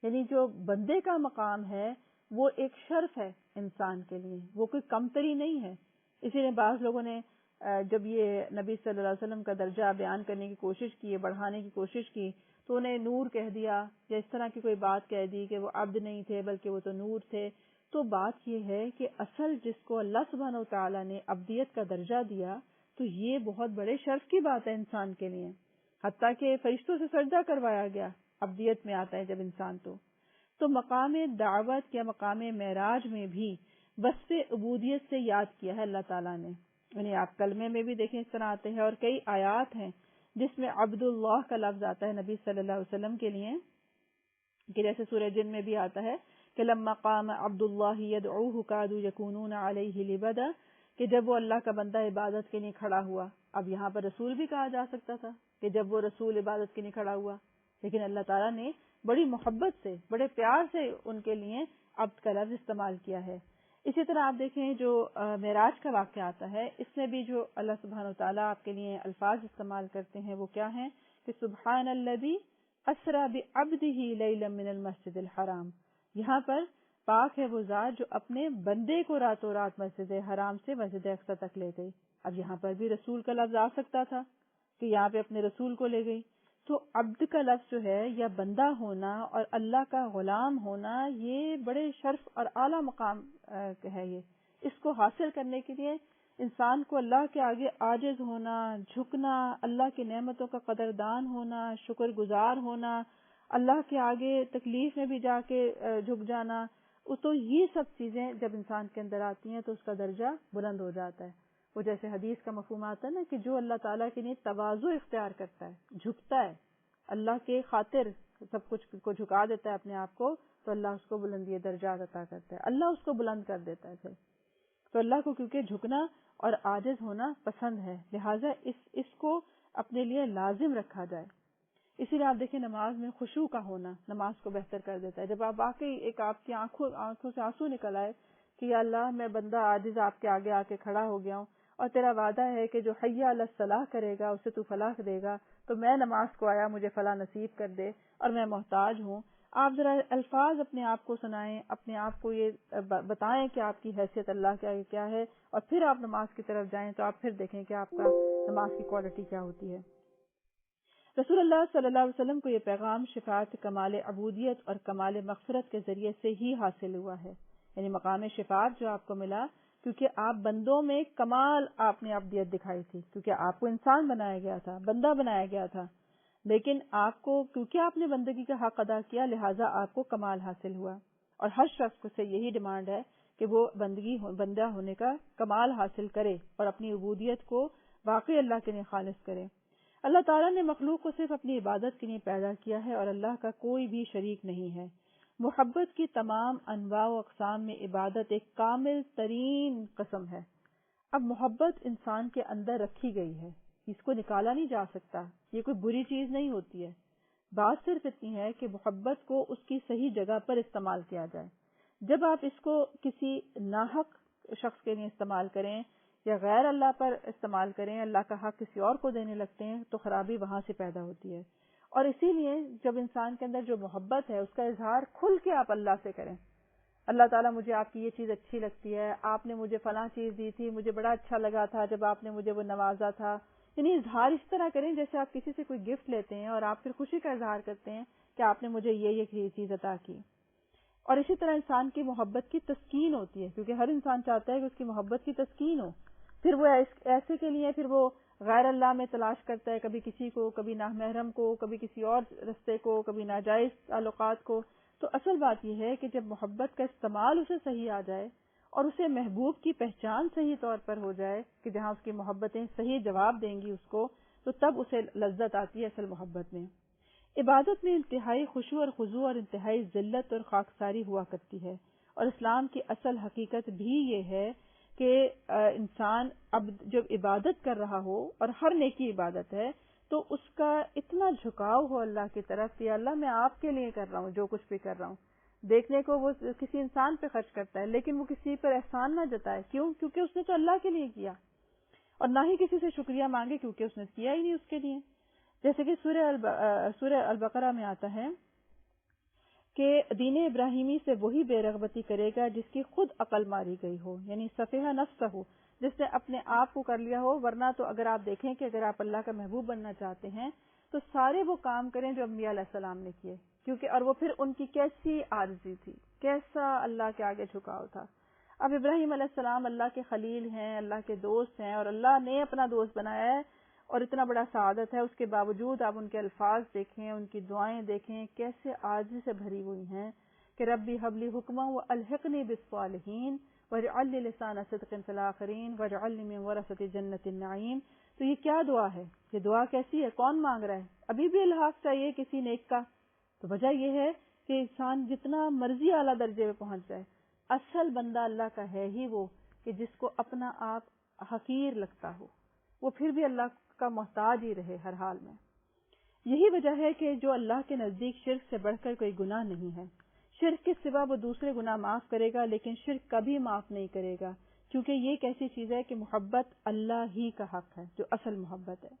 A: یعنی جو بندے کا مقام ہے وہ ایک شرف ہے انسان کے لیے، وہ کوئی کمتری نہیں ہے۔ اسی لیے بعض لوگوں نے جب یہ نبی صلی اللہ علیہ وسلم کا درجہ بیان کرنے کی کوشش کی، بڑھانے کی کوشش کی، تو انہیں نور کہہ دیا یا اس طرح کی کوئی بات کہہ دی کہ وہ عبد نہیں تھے بلکہ وہ تو نور تھے۔ تو بات یہ ہے کہ اصل جس کو اللہ سبحانہ وتعالی نے عبدیت کا درجہ دیا تو یہ بہت بڑے شرف کی بات ہے انسان کے لیے، حتیٰ کہ فرشتوں سے سجدہ کروایا گیا عبدیت میں آتا ہے جب انسان تو مقام دعوت یا مقام معراج میں بھی وصف عبودیت سے یاد کیا ہے اللہ تعالیٰ نے۔ یعنی آپ کلمے میں بھی دیکھیں اس طرح آتے ہیں، اور کئی آیات ہیں جس میں عبد اللہ کا لفظ آتا ہے نبی صلی اللہ علیہ وسلم کے لیے، کہ جیسے سورہ جن میں بھی آتا ہے کہ لما قام عبد اللہ یدعوہ کادوا یکونون علیہ لبدا، کہ جب وہ اللہ کا بندہ عبادت کے لیے کھڑا ہوا۔ اب یہاں پر رسول بھی کہا جا سکتا تھا کہ جب وہ رسول عبادت کے لیے کھڑا ہوا، لیکن اللہ تعالیٰ نے بڑی محبت سے بڑے پیار سے ان کے لیے عبد کا لفظ استعمال کیا ہے۔ اسی طرح آپ دیکھیں جو معراج کا واقعہ آتا ہے، اس میں بھی جو اللہ سبحانہ وتعالیٰ آپ کے لیے الفاظ استعمال کرتے ہیں وہ کیا ہیں کہ سبحان الذی اسری بعبدہ لیلا من المسجد الحرام، یہاں پر پاک ہے وہ ذات جو اپنے بندے کو راتوں رات مسجد حرام سے مسجد اقصی تک لے گئی۔ اب یہاں پر بھی رسول کا لفظ آ سکتا تھا کہ یہاں پہ اپنے رسول کو لے گئی۔ تو عبد کا لفظ جو ہے یا بندہ ہونا اور اللہ کا غلام ہونا، یہ بڑے شرف اور اعلیٰ مقام ہے۔ یہ اس کو حاصل کرنے کے لیے انسان کو اللہ کے آگے عاجز ہونا، جھکنا، اللہ کی نعمتوں کا قدردان ہونا، شکر گزار ہونا، اللہ کے آگے تکلیف میں بھی جا کے جھک جانا، تو یہ سب چیزیں جب انسان کے اندر آتی ہیں تو اس کا درجہ بلند ہو جاتا ہے۔ وہ جیسے حدیث کا مفہوم آتا ہے نا کہ جو اللہ تعالیٰ کے لیے تواضع اختیار کرتا ہے، جھکتا ہے، اللہ کے خاطر سب کچھ کو جھکا دیتا ہے اپنے آپ کو، تو اللہ اس کو بلندی درجات عطا کرتا ہے، اللہ اس کو بلند کر دیتا ہے پھر۔ تو اللہ کو کیونکہ جھکنا اور عاجز ہونا پسند ہے، لہٰذا اس کو اپنے لیے لازم رکھا جائے۔ اسی لیے آپ دیکھیں نماز میں خشوع کا ہونا نماز کو بہتر کر دیتا ہے۔ جب آپ واقعی ایک آپ کی آنکھوں سے آنسو نکل آئے کہ یا اللہ میں بندہ عاجز آپ کے آگے آ کے کھڑا ہو گیا ہوں، اور تیرا وعدہ ہے کہ جو حی علی الصلاح کرے گا اسے تو فلاح دے گا، تو میں نماز کو آیا، مجھے فلاح نصیب کر دے اور میں محتاج ہوں۔ آپ ذرا الفاظ اپنے آپ کو سنائیں، اپنے آپ کو یہ بتائیں کہ آپ کی حیثیت اللہ کے آگے کیا ہے، اور پھر آپ نماز کی طرف جائیں تو آپ پھر دیکھیں کہ آپ کا نماز کی کوالٹی کیا ہوتی ہے۔ رسول اللہ صلی اللہ علیہ وسلم کو یہ پیغام شفاعت کمال عبودیت اور کمال مغفرت کے ذریعے سے ہی حاصل ہوا ہے، یعنی مقام شفاعت جو آپ کو ملا کیونکہ آپ بندوں میں کمال آپ نے عبدیت دکھائی تھی، کیونکہ آپ کو انسان بنایا گیا تھا، بندہ بنایا گیا تھا، لیکن آپ کو کیونکہ آپ نے بندگی کا حق ادا کیا لہٰذا آپ کو کمال حاصل ہوا، اور ہر شخص کو سے یہی ڈیمانڈ ہے کہ وہ بندہ ہونے کا کمال حاصل کرے اور اپنی عبودیت کو واقعی اللہ کے لیے خالص کرے۔ اللہ تعالیٰ نے مخلوق کو صرف اپنی عبادت کے لیے پیدا کیا ہے اور اللہ کا کوئی بھی شریک نہیں ہے۔ محبت کی تمام انواع و اقسام میں عبادت ایک کامل ترین قسم ہے۔ اب محبت انسان کے اندر رکھی گئی ہے، اس کو نکالا نہیں جا سکتا، یہ کوئی بری چیز نہیں ہوتی ہے۔ بات صرف اتنی ہے کہ محبت کو اس کی صحیح جگہ پر استعمال کیا جائے۔ جب آپ اس کو کسی ناحق شخص کے لیے استعمال کریں یا غیر اللہ پر استعمال کریں، اللہ کا حق کسی اور کو دینے لگتے ہیں، تو خرابی وہاں سے پیدا ہوتی ہے۔ اور اسی لیے جب انسان کے اندر جو محبت ہے اس کا اظہار کھل کے آپ اللہ سے کریں۔ اللہ تعالیٰ مجھے آپ کی یہ چیز اچھی لگتی ہے، آپ نے مجھے فلاں چیز دی تھی، مجھے بڑا اچھا لگا تھا جب آپ نے مجھے وہ نوازا تھا، یعنی اظہار اس طرح کریں جیسے آپ کسی سے کوئی گفٹ لیتے ہیں اور آپ پھر خوشی کا اظہار کرتے ہیں کہ آپ نے مجھے یہ چیز عطا کی۔ اور اسی طرح انسان کی محبت کی تسکین ہوتی ہے، کیونکہ ہر انسان چاہتا ہے کہ اس کی محبت کی تسکین ہو، پھر وہ ایسے کے لیے پھر وہ غیر اللہ میں تلاش کرتا ہے، کبھی کسی کو، کبھی نامحرم کو، کبھی کسی اور رستے کو، کبھی ناجائز تعلقات کو۔ تو اصل بات یہ ہے کہ جب محبت کا استعمال اسے صحیح آ جائے اور اسے محبوب کی پہچان صحیح طور پر ہو جائے کہ جہاں اس کی محبتیں صحیح جواب دیں گی اس کو، تو تب اسے لذت آتی ہے اصل محبت میں۔ عبادت میں انتہائی خشوع اور خضوع اور انتہائی ذلت اور خاکساری ہوا کرتی ہے، اور اسلام کی اصل حقیقت بھی یہ ہے کہ انسان اب جب عبادت کر رہا ہو، اور ہر نیکی عبادت ہے، تو اس کا اتنا جھکاؤ ہو اللہ کی طرف کہ اللہ میں آپ کے لیے کر رہا ہوں جو کچھ بھی کر رہا ہوں۔ دیکھنے کو وہ کسی انسان پہ خرچ کرتا ہے لیکن وہ کسی پر احسان نہ جتائے، کیوں؟ کیونکہ اس نے تو اللہ کے لیے کیا، اور نہ ہی کسی سے شکریہ مانگے کیونکہ اس نے کیا ہی نہیں اس کے لیے۔ جیسے کہ سورہ البقرہ میں آتا ہے کہ دین ابراہیمی سے وہی بے رغبتی کرے گا جس کی خود عقل ماری گئی ہو، یعنی سفیہ نفس ہو، جس نے اپنے آپ کو کر لیا ہو۔ ورنہ تو اگر آپ دیکھیں کہ اگر آپ اللہ کا محبوب بننا چاہتے ہیں تو سارے وہ کام کریں جو انبیاء علیہ السلام نے کیے، کیونکہ اور وہ پھر ان کی کیسی عاجزی تھی، کیسا اللہ کے آگے جھکاؤ تھا۔ اب ابراہیم علیہ السلام اللہ کے خلیل ہیں، اللہ کے دوست ہیں، اور اللہ نے اپنا دوست بنایا ہے، اور اتنا بڑا سعادت ہے، اس کے باوجود آپ ان کے الفاظ دیکھیں، ان کی دعائیں دیکھیں کیسے عاجزی سے بھری ہوئی ہیں کہ ربی حبلی حکما والحقنی بالصالحین واجعل لی لسان صدق فی الآخرین واجعلنی من ورثۃ جنت النعیم۔ تو یہ کیا دعا ہے؟ یہ دعا کیسی ہے؟ کون مانگ رہا ہے؟ ابھی بھی الحاق چاہیے کسی نیک کا؟ تو وجہ یہ ہے کہ انسان جتنا مرضی اعلیٰ درجے میں پہنچ جائے، اصل بندہ اللہ کا ہے ہی وہ کہ جس کو اپنا آپ حقیر لگتا ہو، وہ پھر بھی اللہ کا محتاج ہی رہے ہر حال میں۔ یہی وجہ ہے کہ جو اللہ کے نزدیک شرک سے بڑھ کر کوئی گناہ نہیں ہے۔ شرک کے سوا وہ دوسرے گناہ معاف کرے گا، لیکن شرک کبھی معاف نہیں کرے گا، کیونکہ یہ ایک ایسی چیز ہے کہ محبت اللہ ہی کا حق ہے، جو اصل محبت ہے۔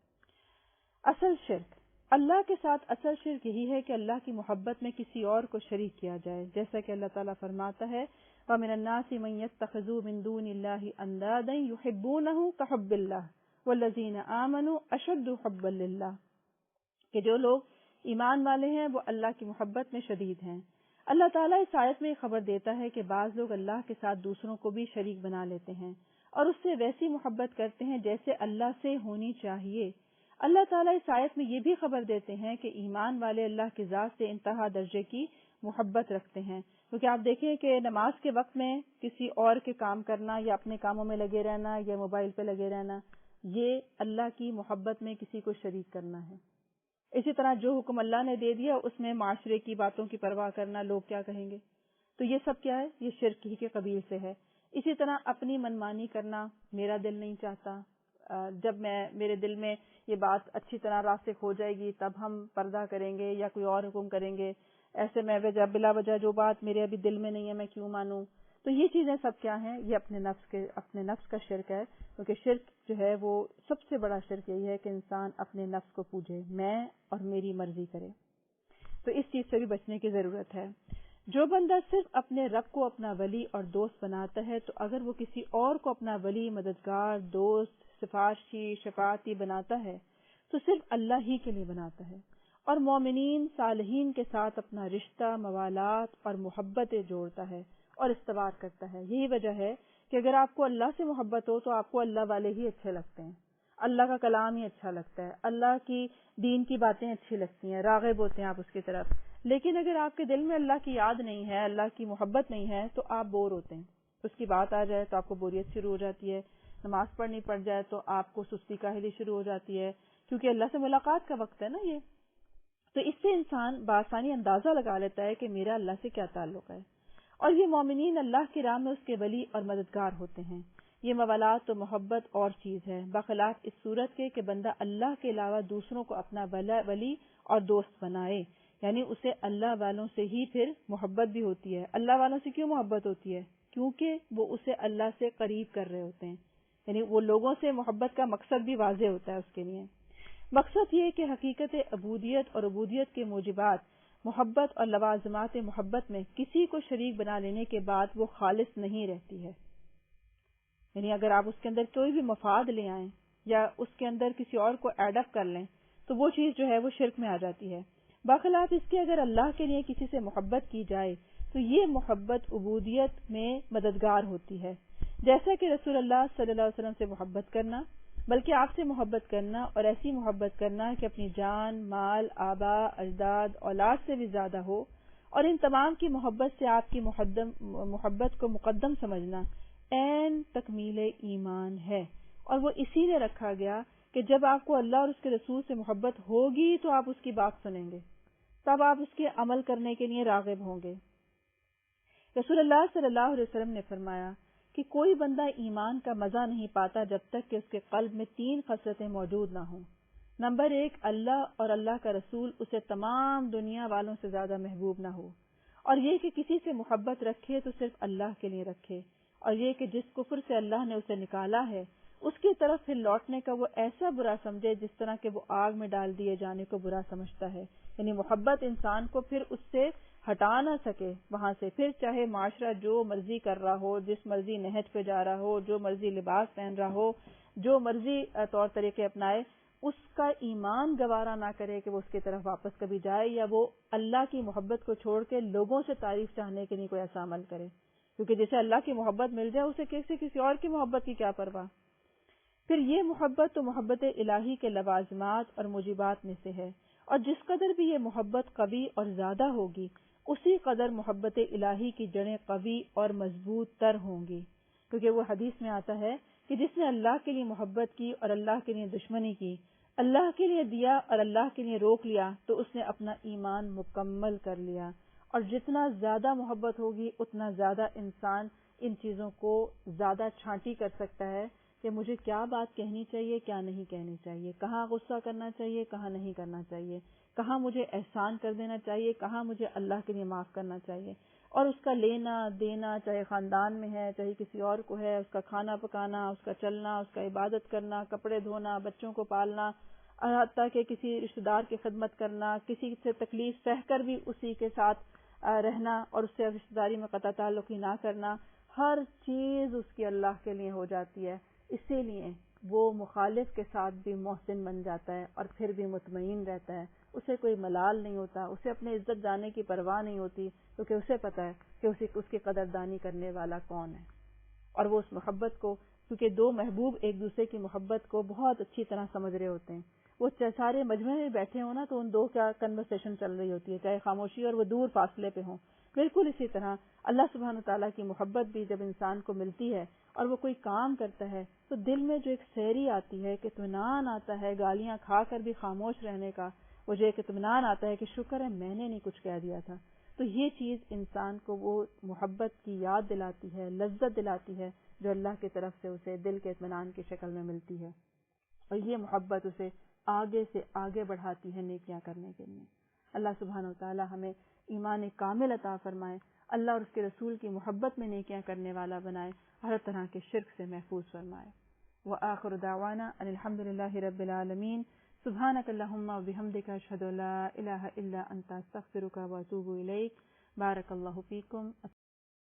A: اصل شرک اللہ کے ساتھ اصل شرک یہی ہے کہ اللہ کی محبت میں کسی اور کو شریک کیا جائے، جیسا کہ اللہ تعالیٰ فرماتا ہے وَمِنَ النَّاسِ مَن يَتَّخِذُ مِن دُونِ اللَّهِ أَندَادًا يُحِبُّونَهُ كَحُبِّ اللَّهِ وَالَّذِينَ آمَنُوا أَشَدُّ حُبًّا لِلَّهِ، کہ جو لوگ ایمان والے ہیں وہ اللہ کی محبت میں شدید ہیں۔ اللہ تعالیٰ اس آیت میں خبر دیتا ہے کہ بعض لوگ اللہ کے ساتھ دوسروں کو بھی شریک بنا لیتے ہیں اور اس سے ویسی محبت کرتے ہیں جیسے اللہ سے ہونی چاہیے۔ اللہ تعالیٰ اس آیت میں یہ بھی خبر دیتے ہیں کہ ایمان والے اللہ کی ذات سے انتہا درجے کی محبت رکھتے ہیں، کیونکہ آپ دیکھیں کہ نماز کے وقت میں کسی اور کے کام کرنا یا اپنے کاموں میں لگے رہنا یا موبائل پہ لگے رہنا، یہ اللہ کی محبت میں کسی کو شریک کرنا ہے۔ اسی طرح جو حکم اللہ نے دے دیا اس میں معاشرے کی باتوں کی پرواہ کرنا، لوگ کیا کہیں گے، تو یہ سب کیا ہے؟ یہ شرک ہی کے قبیل سے ہے۔ اسی طرح اپنی منمانی کرنا، میرا دل نہیں چاہتا، جب میرے دل میں یہ بات اچھی طرح راسخ ہو جائے گی تب ہم پردہ کریں گے یا کوئی اور حکم کریں گے، ایسے میں بلا وجہ جو بات میرے ابھی دل میں نہیں ہے میں کیوں مانوں؟ تو یہ چیزیں سب کیا ہیں؟ یہ اپنے نفس کا شرک ہے، کیونکہ شرک جو ہے وہ سب سے بڑا شرک یہی ہے کہ انسان اپنے نفس کو پوجے، میں اور میری مرضی کرے۔ تو اس چیز سے بھی بچنے کی ضرورت ہے۔ جو بندہ صرف اپنے رب کو اپنا ولی اور دوست بناتا ہے تو اگر وہ کسی اور کو اپنا ولی، مددگار، دوست، سفارشی، شفاعتی بناتا ہے تو صرف اللہ ہی کے لیے بناتا ہے، اور مومنین صالحین کے ساتھ اپنا رشتہ، موالات اور محبتیں جوڑتا ہے اور استوار کرتا ہے۔ یہی وجہ ہے کہ اگر آپ کو اللہ سے محبت ہو تو آپ کو اللہ والے ہی اچھے لگتے ہیں، اللہ کا کلام ہی اچھا لگتا ہے، اللہ کی دین کی باتیں اچھی لگتی ہیں، راغب ہوتے ہیں آپ اس کی طرف۔ لیکن اگر آپ کے دل میں اللہ کی یاد نہیں ہے، اللہ کی محبت نہیں ہے تو آپ بور ہوتے ہیں، اس کی بات آ جائے تو آپ کو بوریت شروع ہو جاتی ہے، نماز پڑھنی پڑ جائے تو آپ کو سستی کاہلی شروع ہو جاتی ہے، کیونکہ اللہ سے ملاقات کا وقت ہے نا یہ۔ تو اس سے انسان بآسانی اندازہ لگا لیتا ہے کہ میرا اللہ سے کیا تعلق ہے، اور یہ مومنین اللہ کی راہ میں اس کے ولی اور مددگار ہوتے ہیں۔ یہ موالات تو محبت اور چیز ہے، بخلاف اس صورت کے کہ بندہ اللہ کے علاوہ دوسروں کو اپنا ولی اور دوست بنائے، یعنی اسے اللہ والوں سے ہی پھر محبت بھی ہوتی ہے۔ اللہ والوں سے کیوں محبت ہوتی ہے؟ کیونکہ وہ اسے اللہ سے قریب کر رہے ہوتے ہیں، یعنی وہ لوگوں سے محبت کا مقصد بھی واضح ہوتا ہے اس کے لیے۔ مقصد یہ کہ حقیقت عبودیت اور عبودیت کے موجبات محبت اور لوازمات محبت میں کسی کو شریک بنا لینے کے بعد وہ خالص نہیں رہتی ہے، یعنی اگر آپ اس کے اندر کوئی بھی مفاد لے آئیں یا اس کے اندر کسی اور کو ایڈ اپ کر لیں تو وہ چیز جو ہے وہ شرک میں آ جاتی ہے۔ بخلاف اس کے اگر اللہ کے لیے کسی سے محبت کی جائے تو یہ محبت عبودیت میں مددگار ہوتی ہے، جیسا کہ رسول اللہ صلی اللہ علیہ وسلم سے محبت کرنا، بلکہ آپ سے محبت کرنا اور ایسی محبت کرنا کہ اپنی جان، مال، آبا، اجداد، اولاد سے بھی زیادہ ہو، اور ان تمام کی محبت سے آپ کی محبت کو مقدم سمجھنا عین تکمیل ایمان ہے، اور وہ اسی لیے رکھا گیا کہ جب آپ کو اللہ اور اس کے رسول سے محبت ہوگی تو آپ اس کی بات سنیں گے، تب آپ اس کے عمل کرنے کے لیے راغب ہوں گے۔ رسول اللہ صلی اللہ علیہ وسلم نے فرمایا کہ کوئی بندہ ایمان کا مزہ نہیں پاتا جب تک کہ اس کے قلب میں 3 خصلتیں موجود نہ ہوں۔ نمبر 1، اللہ اور اللہ کا رسول اسے تمام دنیا والوں سے زیادہ محبوب نہ ہو، اور یہ کہ کسی سے محبت رکھے تو صرف اللہ کے لیے رکھے، اور یہ کہ جس کفر سے اللہ نے اسے نکالا ہے اس کی طرف پھر لوٹنے کا وہ ایسا برا سمجھے جس طرح کہ وہ آگ میں ڈال دیے جانے کو برا سمجھتا ہے۔ یعنی محبت انسان کو پھر اس سے ہٹا نہ سکے وہاں سے، پھر چاہے معاشرہ جو مرضی کر رہا ہو، جس مرضی نہج پہ جا رہا ہو، جو مرضی لباس پہن رہا ہو، جو مرضی طور طریقے اپنائے، اس کا ایمان گوارا نہ کرے کہ وہ اس کی طرف واپس کبھی جائے، یا وہ اللہ کی محبت کو چھوڑ کے لوگوں سے تعریف چاہنے کے لیے کوئی ایسا عمل کرے، کیونکہ جسے اللہ کی محبت مل جائے اسے کسی اور کی محبت کی کیا پرواہ۔ پھر یہ محبت تو محبت الہی کے لوازمات اور موجبات میں سے ہے، اور جس قدر بھی یہ محبت قوی اور زیادہ ہوگی اسی قدر محبت الہی کی جڑیں قوی اور مضبوط تر ہوں گی، کیونکہ وہ حدیث میں آتا ہے کہ جس نے اللہ کے لیے محبت کی اور اللہ کے لیے دشمنی کی، اللہ کے لیے دیا اور اللہ کے لیے روک لیا، تو اس نے اپنا ایمان مکمل کر لیا۔ اور جتنا زیادہ محبت ہوگی اتنا زیادہ انسان ان چیزوں کو زیادہ چھانٹی کر سکتا ہے کہ مجھے کیا بات کہنی چاہیے، کیا نہیں کہنی چاہیے، کہاں غصہ کرنا چاہیے، کہاں نہیں کرنا چاہیے، کہاں مجھے احسان کر دینا چاہیے، کہاں مجھے اللہ کے لیے معاف کرنا چاہیے، اور اس کا لینا دینا چاہے خاندان میں ہے چاہے کسی اور کو ہے، اس کا کھانا پکانا، اس کا چلنا، اس کا عبادت کرنا، کپڑے دھونا، بچوں کو پالنا، حتیٰ کہ کسی رشتہ دار کی خدمت کرنا، کسی سے تکلیف سہ کر بھی اسی کے ساتھ رہنا اور اس سے رشتہ داری میں قطع تعلقی نہ کرنا، ہر چیز اس کی اللہ کے لیے ہو جاتی ہے۔ اسی لیے وہ مخالف کے ساتھ بھی محسن بن جاتا ہے اور پھر بھی مطمئن رہتا ہے، اسے کوئی ملال نہیں ہوتا، اسے اپنے عزت جانے کی پرواہ نہیں ہوتی، کیونکہ اسے پتہ ہے کہ اس کی قدردانی کرنے والا کون ہے۔ اور وہ اس محبت کو، کیونکہ 2 محبوب ایک دوسرے کی محبت کو بہت اچھی طرح سمجھ رہے ہوتے ہیں، وہ سارے مجمع میں بیٹھے ہوں نا تو ان 2 کیا کنورسیشن چل رہی ہوتی ہے، چاہے خاموشی اور وہ دور فاصلے پہ ہوں۔ بالکل اسی طرح اللہ سبحانہ تعالیٰ کی محبت بھی جب انسان کو ملتی ہے اور وہ کوئی کام کرتا ہے تو دل میں جو ایک سیری آتی ہے، کہ اطمینان آتا ہے، گالیاں کھا کر بھی خاموش رہنے کا، وہ جو ایک اطمینان آتا ہے کہ شکر ہے میں نے نہیں کچھ کہہ دیا تھا، تو یہ چیز انسان کو وہ محبت کی یاد دلاتی ہے، لذت دلاتی ہے جو اللہ کی طرف سے اسے دل کے اطمینان کی شکل میں ملتی ہے، اور یہ محبت اسے آگے سے آگے بڑھاتی ہے نیکیاں کرنے کے لیے۔ اللہ سبحانہ وتعالی ہمیں ایمان کامل عطا فرمائے، اللہ اور اس کے رسول کی محبت میں نیکیاں کرنے والا بنائے، ہر طرح کے شرک سے محفوظ فرمائے۔ وآخر دعوانا ان الحمد للہ رب العالمین، سبحانک اللہم وبحمدک، اشہد ان لا الہ الا انت، استغفرک واتوب الیک۔ بارک اللہ فیکم۔